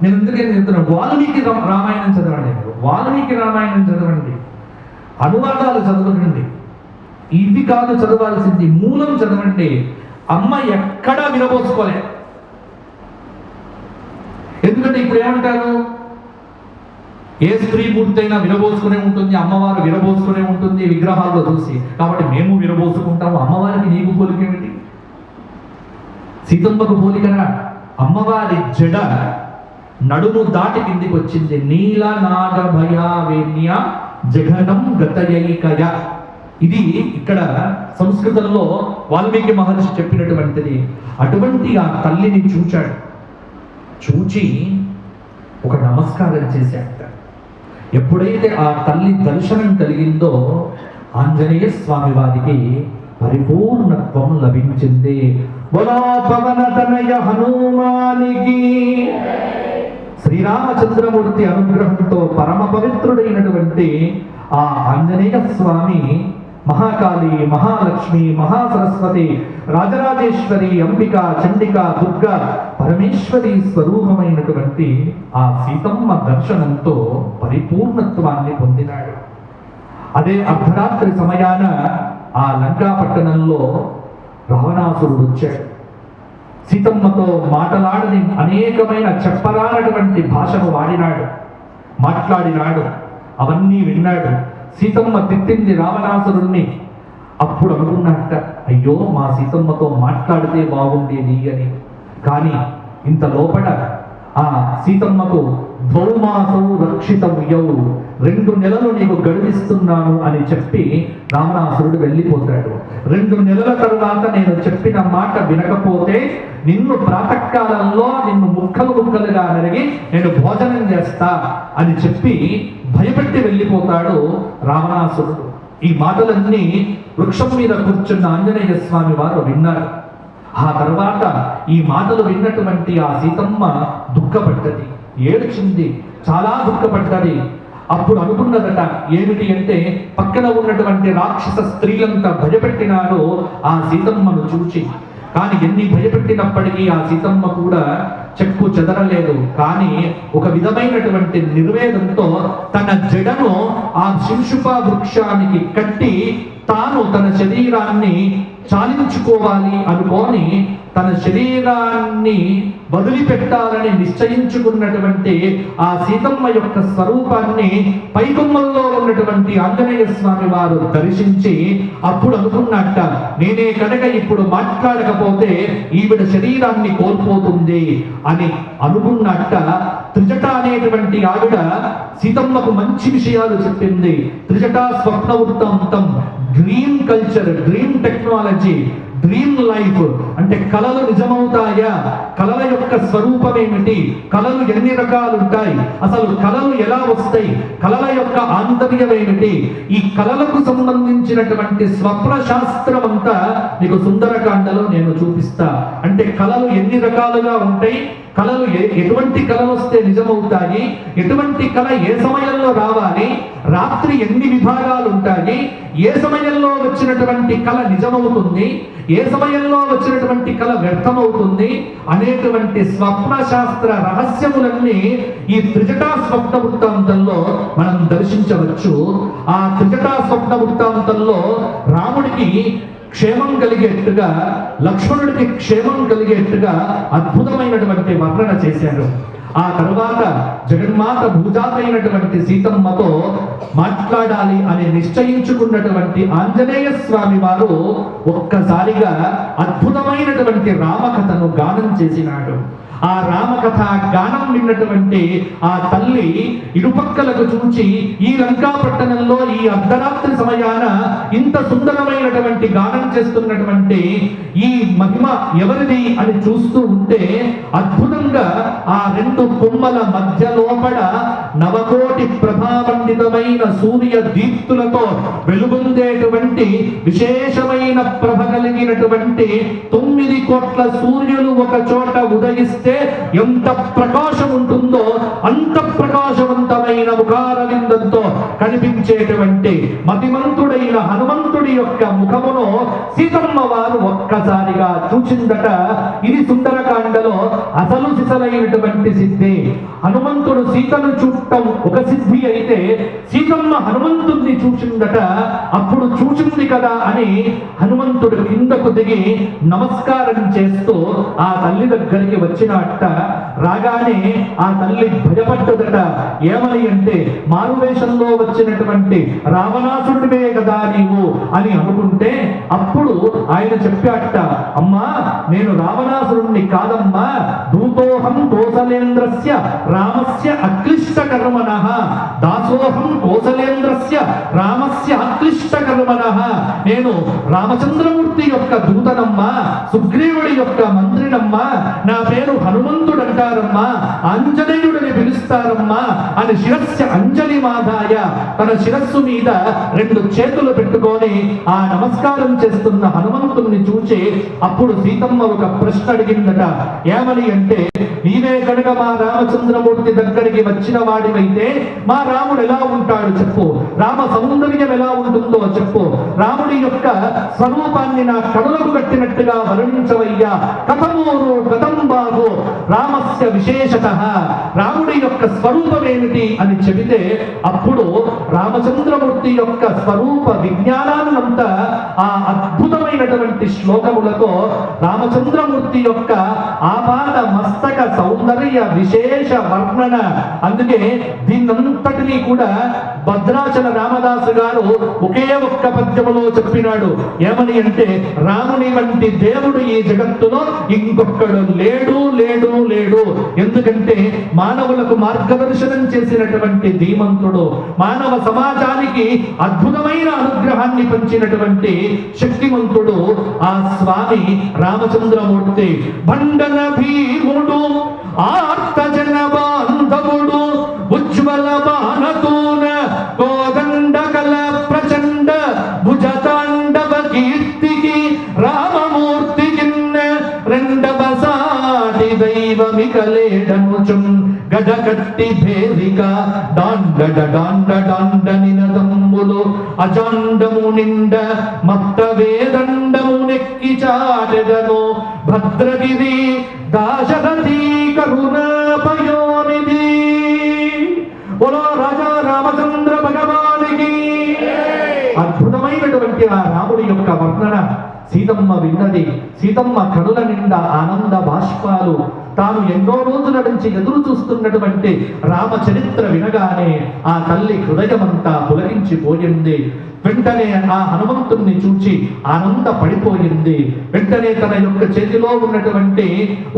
నేను ఎందుకే చెప్తున్నాను, వాల్మీకి రామాయణం చదవండి, వాల్మీకి రామాయణం చదవండి, అనువాదాలు చదవండి. ఇవి కాదు చదవాల్సింది, మూలం చదవండి. అమ్మ ఎక్కడా విరబోసుకోలే. ఎందుకంటే ఇప్పుడు ఏమంటారు, ఏ స్త్రీ పూర్తయినా విరబోసుకునే ఉంటుంది, అమ్మవారు విరబోసుకునే ఉంటుంది విగ్రహాల్లో చూసి. కాబట్టి మేము విరబోసుకుంటాము. అమ్మవారికి నీకు పోలికేమిటి? సీతమ్మకు పోలికనా? అమ్మవారి జడ నడుము దాటి కిందికి వచ్చింది. నీల నాగభయావేన్య జఘనం గతయైకయ. ఇది ఇక్కడ సంస్కృతంలో వాల్మీకి మహర్షి చెప్పినటువంటిది. అటువంటి ఆ తల్లిని చూచాడు. చూచి ఒక నమస్కారం చేశాట. ఎప్పుడైతే ఆ తల్లి దర్శనం కలిగిందో ఆంజనేయ స్వామి వారికి పరిపూర్ణత్వం లభించింది. బోలో పవన తనయ హనుమానికి. శ్రీరామచంద్రమూర్తి అనుగ్రహంతో పరమ పవిత్రుడైనటువంటి ఆ ఆంజనేయ స్వామి మహాకాళి, మహాలక్ష్మి, మహాసరస్వతి, రాజరాజేశ్వరి, అంబిక, చండిక, దుర్గ, పరమేశ్వరి స్వరూపమైనటువంటి ఆ సీతమ్మ దర్శనంతో పరిపూర్ణత్వాన్ని పొందినాడు. అదే అర్ధరాత్రి సమయాన ఆ లంకా పట్టణంలో రావణాసురుడు వచ్చాడు. సీతమ్మతో మాటలాడని అనేకమైన చెప్పరానటువంటి భాషను వాడినాడు, మాట్లాడినాడు. అవన్నీ విన్నాడు. సీతమ్మ తిట్టింది రావణాసురుణ్ణి. అప్పుడు అనుకున్నట్ట, అయ్యో మా సీతమ్మతో మాట్లాడితే బాగుండేది అని. కానీ ఇంత లోపల ఆ సీతమ్మకు ధౌమాసౌ రక్షితవ్యౌ, 2 నెలలు నీకు గడువిస్తున్నాను అని చెప్పి రావణాసురుడు వెళ్ళిపోతాడు. 2 నెలల తరువాత నేను చెప్పిన మాట వినకపోతే నిన్ను ప్రాతకాలంలో నిన్ను ముక్కలుగా నరిగి నేను భోజనం చేస్తా అని చెప్పి భయపెట్టి వెళ్ళిపోతాడు రావణాసురుడు. ఈ మాటలన్నీ వృక్షం మీద కూర్చున్న ఆంజనేయ స్వామి వారు విన్నారు. ఆ తర్వాత ఈ మాటలు విన్నటువంటి ఆ సీతమ్మ దుఃఖపడ్డది, ఏడ్చింది, చాలా దుఃఖపడ్డది. అప్పుడు అనుకున్నదట ఏమిటి అంటే, పక్కన ఉన్నటువంటి రాక్షస స్త్రీలంతా భయపెట్టినారు ఆ సీతమ్మను చూచి. కానీ ఎన్ని భయపెట్టినప్పటికీ ఆ సీతమ్మ కూడా చెక్కు చెదరలేదు. కానీ ఒక విధమైనటువంటి నిర్వేదంతో తన జడను ఆ శింశుప వృక్షానికి కట్టి తాను తన శరీరాన్ని చాలించుకోవాలి అనుకోని తన శరీరాన్ని వదిలిపెట్టాలని నిశ్చయించుకున్నటువంటి ఆ సీతమ్మ యొక్క స్వరూపాన్ని పైకొమ్మల్లో ఉన్నటువంటి ఆంజనేయ స్వామి వారు దర్శించి అప్పుడు అనుకున్నట్ట, నేనే కనుక ఇప్పుడు మాట్లాడకపోతే ఈవిడ శరీరాన్ని కోల్పోతుంది అని అనుకున్నట్ట. త్రిజట అనేటువంటి ఆవిడ సీతమ్మకు మంచి విషయాలు చెప్పింది. త్రిజట స్వప్న వృత్తాంతం, dream culture, dream technology, dream life అంటే కళలు నిజమవుతాయా, కళల యొక్క స్వరూపం ఏమిటి, కళలు ఎన్ని రకాలు ఉంటాయి, అసలు కళలు ఎలా వస్తాయి, కళల యొక్క ఆంతర్యం ఏమిటి, ఈ కళలకు సంబంధించినటువంటి స్వప్న శాస్త్రం అంతా నీకు సుందరకాండలో నేను చూపిస్తా. అంటే కళలు ఎన్ని రకాలుగా ఉంటాయి, కళలు ఎటువంటి కళలు వస్తే నిజమవుతాయి, ఎటువంటి కళ ఏ సమయంలో రావాలి, రాత్రి ఎన్ని విభాగాలు ఉంటాయి, ఏ సమయంలో వచ్చినటువంటి కళ నిజమవుతుంది, ఏ సమయంలో వచ్చినటువంటి కళ వ్యర్థమవుతుంది అనేటువంటి స్వప్న శాస్త్ర రహస్యములన్నీ ఈ త్రిజటా స్వప్న వృత్తాంతంలో మనం దర్శించవచ్చు. ఆ త్రిజటా స్వప్న వృత్తాంతంలో రాముడికి క్షేమం కలిగేట్టుగా, లక్ష్మణుడికి క్షేమం కలిగేట్టుగా అద్భుతమైనటువంటి వర్ణన చేశారు. ఆ తరువాత జగన్మాత భూజాతైనటువంటి సీతమ్మతో మాట్లాడాలి అని నిశ్చయించుకున్నటువంటి ఆంజనేయ స్వామి వారు ఒక్కసారిగా అద్భుతమైనటువంటి రామకథను గానం చేసినాడు. ఆ రామకథ గానం విన్నటువంటి ఆ తల్లి ఇరుపక్కలకు చూచి ఈ లంకా పట్టణంలో ఈ అర్ధరాత్రి సమయాన ఇంత సుందరమైనటువంటి గానం చేస్తున్నటువంటి ఈ మహిమ ఎవరిది అని చూస్తూ ఉంటే అద్భుతంగా ఆ 2 కొమ్మల మధ్య లోపల నవకోటి ప్రభామండితమైన సూర్య దీప్తులతో వెలుగొందేటువంటి విశేషమైన ప్రభ కలిగినటువంటి 9 కోట్ల సూర్యులు ఒక చోట ఉదయిస్తే ఎంత ప్రకాశం ఉంటుందో అంత ప్రకాశవంతమైన ముఖారవిందంతో కనిపించేటువంటి మతిమంతుడైన హనుమంతుడి యొక్క ముఖమును సీతమ్మ వారు ఒక్కసారిగా చూచిందట. ఇది సుందరకాండలో అసలు సిసలైనటువంటి సిద్ధి. హనుమంతుడు సీతను చూడటం ఒక సిద్ధి అయితే సీతమ్మ హనుమంతుడిని చూచిందట. అప్పుడు చూచింది కదా అని హనుమంతుడు కిందకు దిగి నమస్కారం చేస్తూ ఆ తల్లి దగ్గరికి వచ్చినట్ట. రాగానే ఆ తల్లి భయపడ్డదట. ఏమని అంటే, మారువేషంలో వచ్చినటువంటి రావణాసురుడివే కదా నీవు అని అనుకుంటే అప్పుడు ఆయన చెప్పాట, అమ్మా నేను రావణాసురుణ్ణి కాదమ్మా, దూతో దాసోహం కోసలేంద్రస్య రామస్య అక్లిష్టకర్మణః. దాసోహం కోసలేంద్రస్య రామస్య అక్లిష్టకర్మణః. నేను రామచంద్రమూర్తి యొక్క దూతనమ్మా, సుగ్రీవుడి యొక్క మంత్రినమ్మా, నా పేరు హనుమంతుడు అంటారమ్మా, ఆంజనేయుడిని పిలుస్తారమ్మా అని శిరస్య అంజలి మాదాయ, తన శిరస్సు మీద 2 చేతులు పెట్టుకొని ఆ నమస్కారం చేస్తున్న హనుమంతుణ్ణి చూచి అప్పుడు సీతమ్మ ఒక ప్రశ్న అడిగిందట. ఏమని అంటే, నీవే కనుక మా రామచంద్రమూర్తి దగ్గరికి వచ్చిన వాడివైతే మా రాముడు ఎలా ఉంటాడు చెప్పు, రామ సౌందర్యం ఎలా ఉంటుందో చెప్పు, రాముడి యొక్క స్వరూపాన్ని నా కనులకు కట్టినట్టుగా వర్ణించవయ్యా, కథమూరు కథం బాహు రామస్య విశేషతః, రాముడి యొక్క స్వరూపం ఏమిటి అని చెబితే అప్పుడు రామచంద్రమూర్తి యొక్క స్వరూప విజ్ఞానాన్నంతా ఆ అద్భుతమైనటువంటి శ్లోకములతో రామచంద్రమూర్తి యొక్క ఆపాద మస్తక సౌందర్య విశేష వర్ణన. అందుకే దీన్నంతటినీ కూడా భద్రాచల రామదాసు గారు ఒకే ఒక్క పద్యములో చెప్పినాడు. ఏమని అంటే, రాముని వంటి దేవుడు ఈ జగత్తులో ఇంకొకడు లేడు లేడు లేడు. ఎందుకంటే మానవులకు మార్గదర్శనం చేసినటువంటి ధీమంతుడు, మానవ సమాజానికి అద్భుతమైన అనుగ్రహాన్ని పంచినటువంటి శక్తిమంతుడు ఆ స్వామి రామచంద్రమూర్తి. బండన భీముడు ఆర్తజన బాంధవుడు, ఉజ్వల బాణతూన కోదండ కల ప్రచండ భుజతాండవ కీర్తికి రామమూర్తి కిన్న రెండవ సాటి దైవమికలేడనుచున్ గడగట్టి భేరిక డాండ డాండ డాండ నినదమ్ములు అజాండము నిండ మత్త వేదండము నెక్కి చాటెదను భద్రగిరి దాశరథి కరుణాపయోనిధి. బోలో రాజా రామచంద్ర భగవానికి. అద్భుతమైనటువంటి ఆ రాముడి యొక్క వర్ణన సీతమ్మ విన్నది. సీతమ్మ కనుల నిండా ఆనంద బాష్పాలు. తాను ఎన్నో రోజుల నుంచి ఎదురు చూస్తున్నటువంటి రామచరిత్ర వినగానే ఆ తల్లి హృదయమంతా పులకించిపోయింది. వెంటనే ఆ హనుమంతుణ్ణి చూచి ఆనంద పడిపోయింది. వెంటనే తన యొక్క చేతిలో ఉన్నటువంటి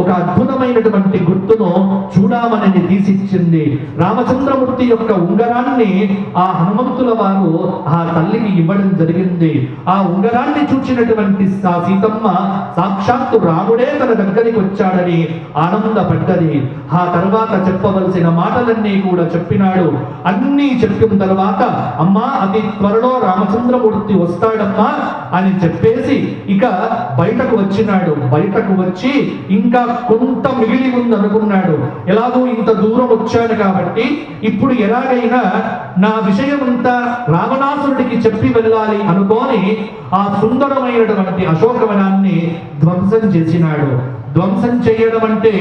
ఒక అద్భుతమైనటువంటి గుర్తును చూడామని తీసిచ్చింది. రామచంద్రమూర్తి యొక్క ఉంగరాన్ని ఆ హనుమంతుల వారు ఆ తల్లికి ఇవ్వడం జరిగింది. ఆ ఉంగరాన్ని చూచినటువంటి ఆ సీతమ్మ సాక్షాత్తు రాముడే తన దగ్గరికి వచ్చాడని ఆనందపడ్డది. ఆ తర్వాత చెప్పవలసిన మాటలన్నీ కూడా చెప్పినాడు. అన్నీ చెప్పిన తర్వాత, అమ్మా అతి త్వరలో రామచంద్రమూర్తి వస్తాడమ్మా అని చెప్పేసి ఇక బయటకు వచ్చినాడు. బయటకు వచ్చి ఇంకా కొంత మిగిలి ఉందనుకున్నాడు. ఎలాగో ఇంత దూరం వచ్చాడు కాబట్టి ఇప్పుడు ఎలాగైనా నా విషయమంతా రావణాసురుడికి చెప్పి వెళ్ళాలి అనుకోని ఆ సుందరమైనటువంటి అశోకవనాన్ని ధ్వంసం చేసినాడు. ధ్వంసం చేయడం అంటే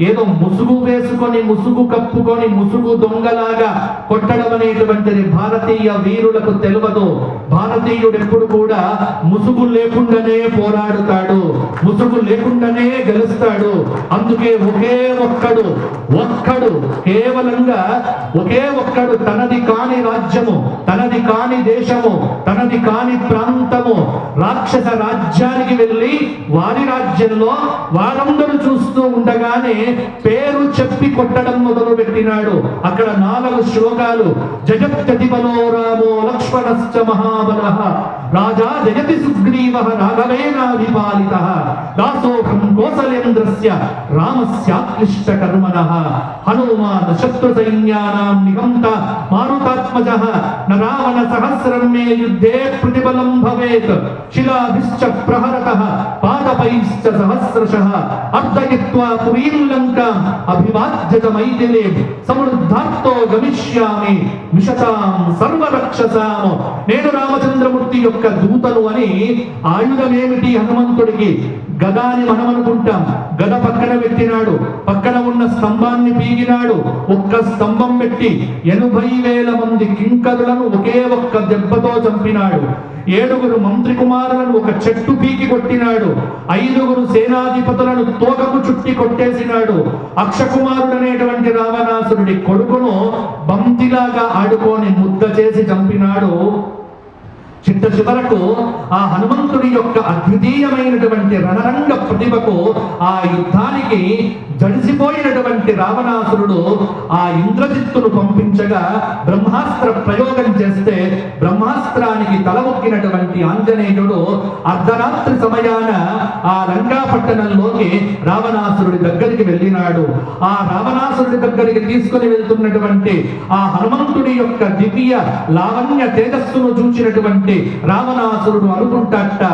ఏదో ముసుగు వేసుకొని ముసుగు కప్పుకొని ముసుగు దొంగలాగా కొట్టడం అనేటువంటిది భారతీయ వీరులకు తెలియదు. భారతీయుడు ఎప్పుడు కూడా ముసుగు లేకుండానే పోరాడుతాడు, ముసుగు లేకుండానే గెలుస్తాడు. అందుకే ఒకే ఒక్కడు కేవలంగా ఒకే ఒక్కడు తనది కాని రాజ్యము, తనది కాని దేశము, తనది కాని ప్రాంతము రాక్షస రాజ్యానికి వెళ్ళి వారి రాజ్యంలో వారందరూ చూస్తూ ఉండగానే పేరు చెప్పి కొట్టడం మొదలు పెట్టినాడు. అక్కడ 4 శ్లోకాలు. జగత్యతి బలో రామో లక్ష్మణశ్చ మహాబలః రాజా జగతి సుగ్రీవః రాఘవేనాభిపాలితః దాసోహం కోసలేంద్రస్య రామస్యాక్లిష్ట కర్మణః హనుమాన్ శత్రు సైన్యానాం నిహంత మారుతాత్మజః న రావణ సహస్రం మే యుద్ధే ప్రతిబలం భవేత్ శిలాభిశ్చ ప్రహరతః పాదపైశ్చ సహస్రశః అర్ధయిత్వా పురీం లంకాం అభివాద్యత మైథిలీం సమృద్ధార్తో గమిష్యామి మిషతాం సర్వరక్షసాం. నేను రామచంద్రమూర్తి యొక్క దూతను అని ఆయుధం ఏమిటి హనుమంతుడికి? గద అని మనం అనుకుంటాం. గద పక్కన పెట్టినాడు, పక్కన ఉన్న స్తంభాన్ని పీగినాడు. ఒక్క స్తంభం పెట్టి 80,000 మంది కింకరులను ఒకే ఒక్క దెబ్బతో చంపినాడు. 7 మంత్రి కుమారులను ఒక చెట్టు పీకి కొట్టినాడు. 5 సేనాధిపతులను తోకకు చుట్టి కొట్టేసినాడు. అక్షకుమారుడు అనేటువంటి రావణాసురుడి కొడుకును బంతిలాగా ఆడుకొని ముద్ద చేసి చంపినాడు. చిట్ట చివరకు ఆ హనుమంతుడి యొక్క అద్వితీయమైనటువంటి రణరంగ ప్రతిభకు ఆ యుద్ధానికి జడిసిపోయినటువంటి రావణాసురుడు ఆ ఇంద్రజిత్తును పంపించగా బ్రహ్మాస్త్ర ప్రయోగం చేస్తే బ్రహ్మాస్త్రానికి తల ఒక్కినటువంటి ఆంజనేయుడు అర్ధరాత్రి సమయాన ఆ లంకా పట్టణంలోకి రావణాసురుడి దగ్గరికి వెళ్ళినాడు. ఆ రావణాసురుడి దగ్గరికి తీసుకుని వెళ్తున్నటువంటి ఆ హనుమంతుడి యొక్క దివ్య లావణ్య తేజస్సును చూచినటువంటి రావణాసురుడు అనుకుంటాట,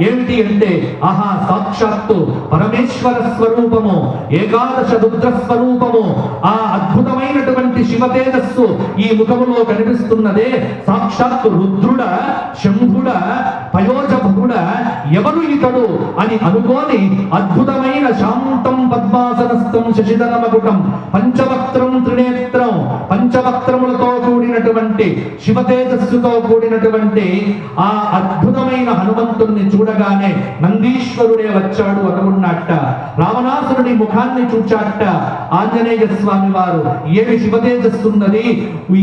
ఏమిటి అంటే, ఆహా, సాక్షాత్తు పరమేశ్వర స్వరూపము, ఏకాదశ రుద్ర స్వరూపము, ఆ అద్భుతమైనటువంటి శివ తేజస్సు ఈ ముఖములో కనిపిస్తున్నదే, సాక్షాత్తు రుద్రుడ, శంభుడ, పయోజభుడ, ఎవరు ఇతడు అని అనుకోని అద్భుతమైన శాంతం పద్మాసనస్థం శశిధరమకుటం పంచవక్త్రం త్రినేత్రం, పంచవక్త్రములతో కూడినటువంటి శివ తేజస్సుతో కూడినటువంటి ఆ అద్భుతమైన హనుమంతుణ్ణి చూడగానే నందీశ్వరుడే వచ్చాడు అనుకున్నట్ట. రావణాసురుడి ముఖాన్ని చూచాట ఆంజనేయ స్వామి వారు. ఏమి శివ తేజస్సున్నది,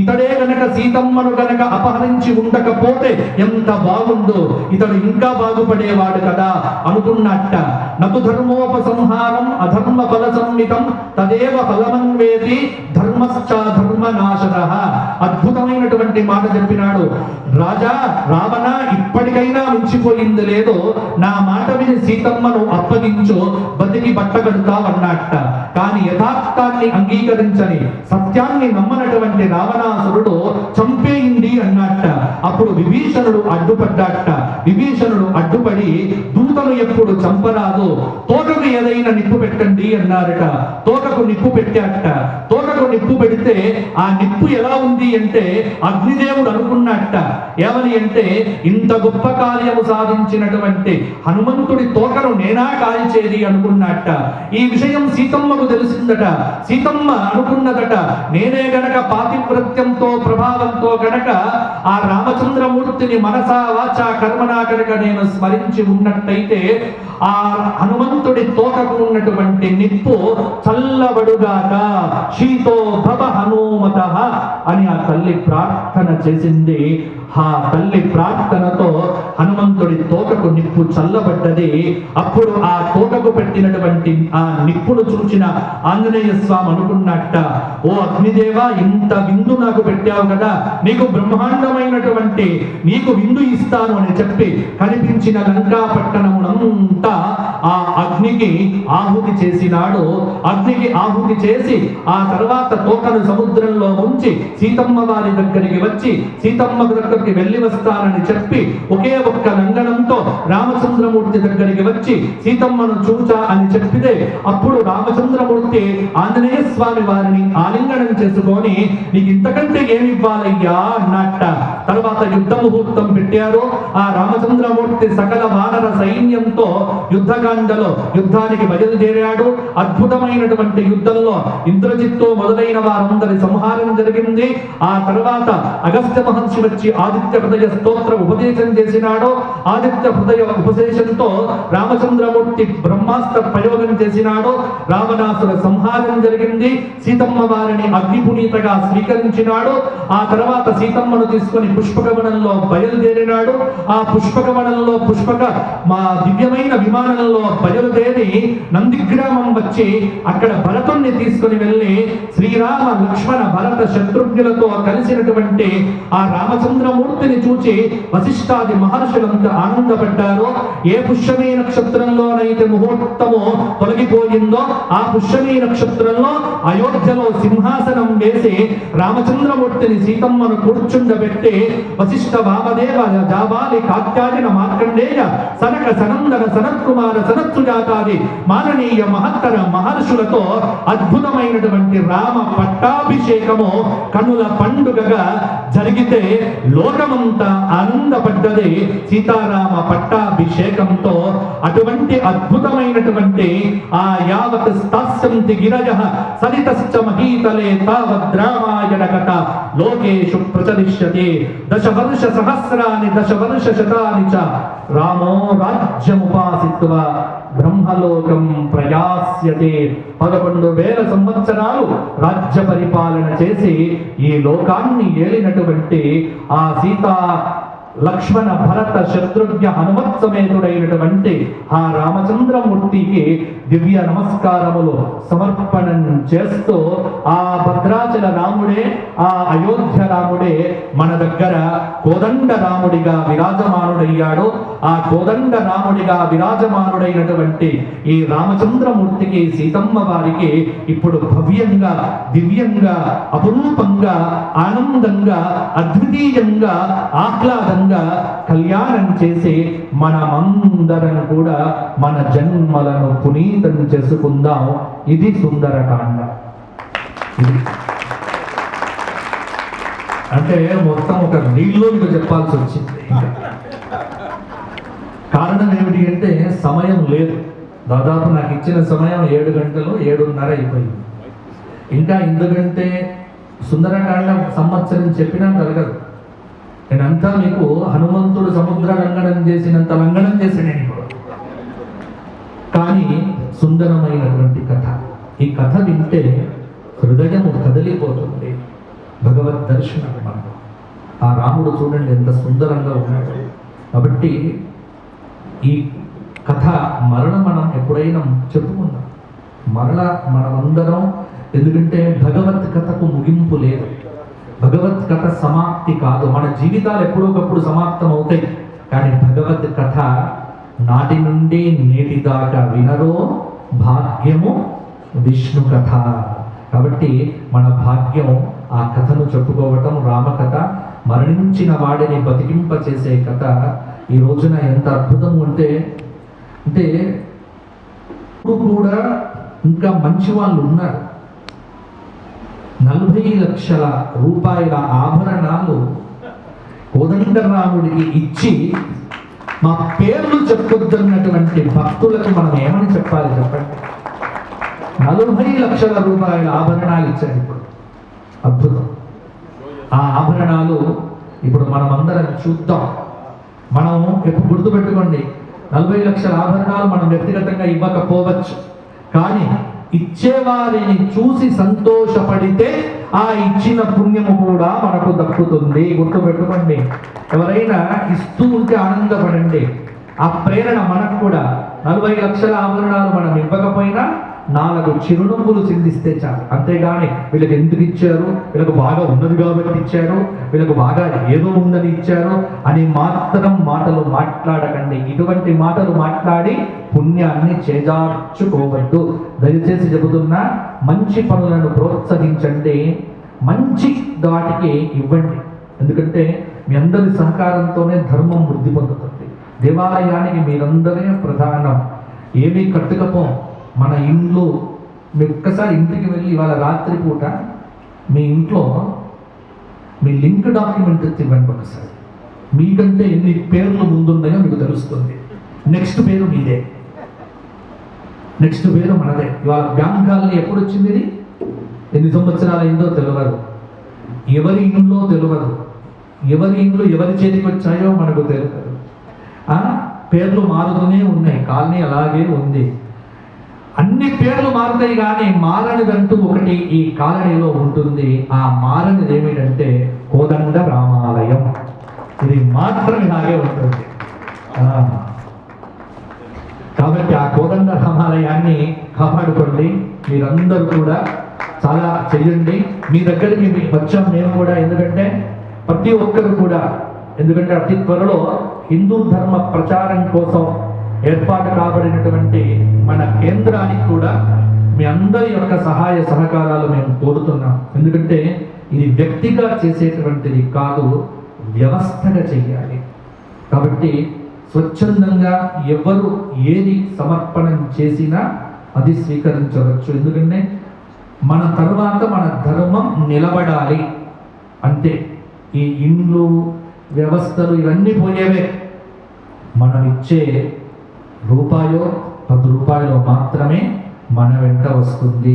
ఇతడే గనక సీతమ్మను గనక అపహరించి ఉండకపోతే ఎంత బాగుందో, ఇతడు ఇంకా బాగుపడేవాడు కదా అనుకున్నట్ట. నతు ధర్మోపసంహారం అధర్మ ఫల సంహితం తదేవ ఫలమన్వేతి ధర్మశ్చ ధర్మనాశనః. అద్భుతమైనటువంటి మాట చెప్పినాడు. రాజా రావణ, ఇప్పటికైనా మించిపోయింది లేదో, నా మాట విని సీతమ్మను అప్పగించు, బతికి బట్టగడుతావన్నట్ట. కానీ యథార్థాన్ని అంగీకరించని, సత్యాన్ని నమ్మనటువంటి రావణాసురుడు చంపేయింది అన్నట్ట. అప్పుడు విభీషణుడు అడ్డుపడ్డాట. విభీషణుడు అడ్డుపడి, దూతను ఎప్పుడు చంపరాదు, తోకకు ఏదైనా నిప్పు పెట్టండి అన్నారట. తోకకు నిప్పు పెట్టాట. తోకకు నిప్పు పెడితే ఆ నిప్పు ఎలా ఉంది అంటే, అగ్నిదేవుడు అనుకున్నట్ట. ఏమని అంటే, ఇంత గొప్ప కార్యము సాధించినటువంటి హనుమంతుడి తోకను నేనా కాల్చేది అనుకున్నట్ట. ఈ విషయం సీతమ్మకు తెలిసిందట. సీతమ్మ అనుకున్నదట, నేనే గనక పాతివ్రత్యంతో ప్రభావంతో గనక ఆ రామచంద్రమూర్తిని మనసా వాచా కర్మనా కనుక నేను స్మరించి ఉన్నట్టయితే ఆ హనుమంతుడి తోకకు ఉన్నటువంటి నిప్పు చల్లబడుగాక, శీతో భవ హనుమతః అని ఆ తల్లి ప్రార్థన చేసింది. ఆ తల్లి ప్రార్థనతో హనుమంతుడి తోకకు నిప్పు చల్లబడ్డది. అప్పుడు ఆ తోకకు పెట్టినటువంటి ఆ నిప్పును చూసిన ఆంజనేయ స్వామి అనుకున్నట్ట, ఓ అగ్నిదేవ, ఇంత విందు నాకు పెట్టావు కదా, నీకు బ్రహ్మాండమైనటువంటి నీకు విందు ఇస్తాను అని చెప్పి కనిపించిన లంకా పట్టణమునంతా ఆ అగ్నికి ఆహుతి చేసినాడు. అగ్నికి ఆహుతి చేసి ఆ తర్వాత తోకను సముద్రంలో ఉంచి సీతమ్మ వారి దగ్గరికి వచ్చి సీతమ్మ దగ్గరికి వెళ్ళి వస్తానని చెప్పి ఒకే ఒక్క లంఘనంతో రామచంద్రమూర్తి దగ్గరికి వచ్చి సీతమ్మను చూచా అని చెప్పితే, అప్పుడు రామచంద్రమూర్తి ఆంజనేయ స్వామి వారిని ఆలింగనం చేసుకొని, నీకు ఇంతకంటే ఏమి ఇవ్వాలయ్యా అన్నట్ట. తర్వాత యుద్ధ ముహూర్తం పెట్టారు. ఆ రామచంద్రమూర్తి సకల వానర సైన్యంతో యుద్ధకాండలో యుద్ధానికి బయలుదేరాడు. అద్భుతమైనటువంటి యుద్ధంలో ఇంద్రజిత్తు మొదలైన వారందరి సంహారం జరిగింది. ఆ తర్వాత అగస్త్య మహర్షి వచ్చి ఆదిత్య హృదయ స్తోత్ర ఉపదేశం చేసినాడు. ఆదిత్య హృదయ ఉపదేశంతో రామచంద్రమూర్తి బ్రహ్మాస్త్ర ప్రయోగం చేసినాడు. రావణాసుర సంహారం జరిగింది. సీతమ్మ వారిని అగ్నిపునీతగా స్వీకరించినాడు. ఆ తర్వాత సీతమ్మను తీసుకొని పుష్పకవనంలో బయలుదేరినాడు. ఆ పుష్పకవనంలో మా దివ్యమైన విమానంలో బయలుదేరి నందిగ్రామం వచ్చి అక్కడ భరతుణ్ణి తీసుకుని వెళ్ళి శ్రీరామ లక్ష్మణ భరత శత్రుఘ్నులతో కలిసినటువంటి ఆ రామచంద్రమూర్తిని చూచి వశిష్ఠాది మహర్షులంతా ఆనందపడ్డారు. ఏ పుష్యమీ నక్షత్రంలోనైతే ముహూర్తము తొలగిపోయిందో ఆ పుష్యమీ నక్షత్రంలో అయోధ్యలో సింహాసనం వేసి రామచంద్రమూర్తిని సీతమ్మను కూర్చుండబెట్టి వశిష్ఠ వామదేవ జాబాలి కాత్యాయన మార్కండేయ సనక సనందన సనత్కుమార సనత్సుజాతాది మాననీయ మహత్తర మహర్షులతో అద్భుతమైనటువంటి రామ పట్టాభిషేకము కనుల పండుగగా జరిగితే లోకమంతా ఆనందపడ్డది సీతారామ పట్టాభిషేకంతో. అటువంటి అద్భుతమైనటువంటి ఆ యావత్ స్థాస్యంతి గిరజః సరితశ్చ మహీతలే తావద్ రామాయణ కథ లోకేషు ప్రచలిష్యతే దశవర్ష సహస్రాని దశవర్ష శతాని చ రామో రాజ్యముపాసిత్వా బ్రహ్మలోకం ప్రయాస్యతే. 11,000 సంవత్సరాలు రాజ్య పరిపాలన చేసి ఈ లోకాన్ని ఏలినటువంటి ఆ సీతా లక్ష్మణ భరత శత్రుఘ్న హనుమత్ సమేతుడైనటువంటి ఆ రామచంద్రమూర్తికి దివ్య నమస్కారములు సమర్పణం చేస్తూ ఆ భద్రాచల రాముడే, ఆ అయోధ్య రాముడే మన దగ్గర కోదండ రాముడిగా విరాజమానుడయ్యాడు. ఆ కోదండ రాముడిగా విరాజమానుడైనటువంటి ఈ రామచంద్రమూర్తికి, సీతమ్మ వారికి ఇప్పుడు భవ్యంగా, దివ్యంగా, అపురూపంగా, ఆనందంగా, అద్వితీయంగా, ఆహ్లాదంగా కళ్యాణం చేసి మనమందరం కూడా మన జన్మలను పునీతం చేసుకుందాం. ఇది సుందరకాండ. అంటే మొత్తం ఒక నీళ్ళు మీకు చెప్పాల్సి వచ్చింది. కారణం ఏమిటి అంటే సమయం లేదు. దాదాపు నాకు ఇచ్చిన సమయం 7 గంటలు 7:30 అయిపోయింది. ఇంకా ఎందుకంటే సుందరకాండ సంవత్సరం చెప్పినా కలగదు. నేనంతా మీకు హనుమంతుడు సముద్ర లంఘనం చేసినంత లంఘనం చేసి నేను ఇప్పుడు. కానీ సుందరమైనటువంటి కథ. ఈ కథ వింటే హృదయము కదిలిపోతుంది. భగవద్ దర్శనం మనకు. ఆ రాముడు చూడండి ఎంత సుందరంగా ఉన్నాడు. కాబట్టి ఈ కథ మనం ఎప్పుడైనా చెప్పుకుందాం. మరలా మనమందరం, ఎందుకంటే భగవత్ కథకు ముగింపు లేదు. భగవత్ కథ సమాప్తి కాదు. మన జీవితాలు ఎప్పుడొకప్పుడు సమాప్తం అవుతాయి. కానీ భగవత్ కథ నాటి నుండి నేటి దాకా వినరో భాగ్యము విష్ణు కథ. కాబట్టి మన భాగ్యం ఆ కథను చెప్పుకోవటం. రామకథ, మరణించిన వాడిని బతికింప చేసే కథ. ఈ రోజున ఎంత అద్భుతం అంటే కూడా ఇంకా మంచి వాళ్ళు ఉన్నారు. 40 లక్షల రూపాయల ఆభరణాలు కోదండరాముడికి ఇచ్చి మా పేర్లు చెప్పొద్దన్నటువంటి భక్తులకు మనం ఏమని చెప్పాలి చెప్పండి? 40 లక్షల రూపాయల ఆభరణాలు ఇచ్చారు. ఇప్పుడు అద్భుతం. ఆ ఆభరణాలు ఇప్పుడు మనమందరం చూద్దాం. మనం ఎప్పుడు గుర్తుపెట్టుకోండి, 40 లక్షల ఆభరణాలు మనం వ్యక్తిగతంగా ఇవ్వకపోవచ్చు. కానీ ఇచ్చేవారిని చూసి సంతోషపడితే ఆ ఇచ్చిన పుణ్యము కూడా మనకు దక్కుతుంది. గుర్తుపెట్టుకోండి. ఎవరైనా ఇస్తూ ఉంటే ఆనందపడండి. ఆ ప్రేరణ మనకు కూడా. 40 లక్షల ఆభరణాలు మనం ఇవ్వకపోయినా 4 చిరునవ్వులు చిందిస్తే చాలు. అంతేగాని వీళ్ళకి ఎందుకు ఇచ్చారు, వీళ్ళకు బాగా ఉన్నది కాబట్టి ఇచ్చారు, వీళ్ళకు బాగా ఏదో ఉందని ఇచ్చారు అని మాత్రం మాటలు మాట్లాడకండి. ఇటువంటి మాటలు మాట్లాడి పుణ్యాన్ని చేజార్చుకోవద్దు. దయచేసి చెబుతున్నా, మంచి పనులను ప్రోత్సహించండి, మంచి దాటికి ఇవ్వండి. ఎందుకంటే మీ అందరి సహకారంతోనే ధర్మం వృద్ధి పొందుతుంది. దేవాలయానికి మీరందరే ప్రధానం. ఏమీ కట్టుకపోం. మన ఇంట్లో మీరు ఒక్కసారి ఇంటికి వెళ్ళి ఇవాళ రాత్రి పూట మీ ఇంట్లో మీ లింక్ డాక్యుమెంట్ ఇవ్వండి ఒకసారి. మీకంటే ఎన్ని పేర్లు ముందున్నాయో మీకు తెలుస్తుంది. నెక్స్ట్ పేరు మీదే, నెక్స్ట్ పేరు మనదే. ఇవాళ బ్యాంక్ కాలనీ ఎప్పుడు వచ్చింది, ఇది ఎన్ని సంవత్సరాలు అయిందో తెలియదు, ఎవరి ఇంట్లో తెలియదు, ఎవరి ఇంట్లో ఎవరి చేతికి వచ్చాయో మనకు తెలియదు. పేర్లు మారుతూనే ఉన్నాయి, కాలనీ అలాగే ఉంది. అన్ని పేర్లు మారుతాయి కానీ మారనిదంటూ ఒకటి ఈ కాలనీలో ఉంటుంది. ఆ మారనిది ఏమిటంటే కోదండ రామాలయం. ఇది మాత్రం ఇలాగే ఉంటుంది. కాబట్టి ఆ కోదండ రామాలయాన్ని కాపాడుకోండి. మీరందరూ కూడా చాలా చెయ్యండి. మీ దగ్గరికి మీకు వచ్చాం మేము కూడా. ఎందుకంటే ప్రతి ఒక్కరు కూడా, ఎందుకంటే అతి త్వరలో హిందూ ధర్మ ప్రచారం కోసం ఏర్పాటు కాబడినటువంటి మన కేంద్రానికి కూడా మీ అందరి యొక్క సహాయ సహకారాలు మేము కోరుతున్నాం. ఎందుకంటే ఇది వ్యక్తిగా చేసేటువంటిది కాదు, వ్యవస్థగా చెయ్యాలి. కాబట్టి స్వచ్ఛందంగా ఎవరు ఏది సమర్పణం చేసినా అది స్వీకరించవచ్చు. ఎందుకంటే మన తర్వాత మన ధర్మం నిలబడాలి అంతే. ఈ ఇండ్లు వ్యవస్థలు ఇవన్నీ పోయేవే. మనం ఇచ్చే రూపాయో 10 రూపాయలు మాత్రమే మన వెంట వస్తుంది.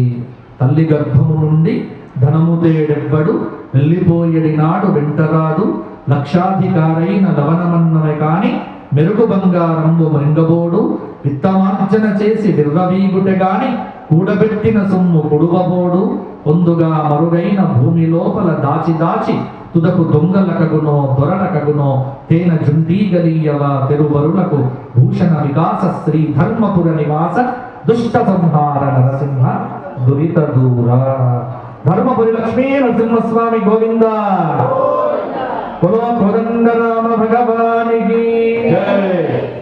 తల్లి గర్భము నుండి ధనము తేడెవ్వడు వెళ్ళిపోయేడి నాడు వెంటరాదు, లక్షాధికారైన లవణమన్నమే కాని మెరుగు బంగారంబు మృంగబోడు, విత్తమార్జన చేసి విర్రవీగుటె గాని కూడబెట్టిన సొమ్ము కొడువబోడు, పొందుగా మరుగైన భూమి లోపల దాచి దాచి తుదకు దొంగలకగునో దొరలకగునో తేన జుండీగలీయవ తెరువరులకు భూషణ వికాస శ్రీ ధర్మపుర నివాస దుష్ట సంహార నరసింహ దురిత దూర. ధర్మపురి లక్ష్మీ నరసింహస్వామి గోవింద. బోలో కోదండ రామ భగవానికి జై.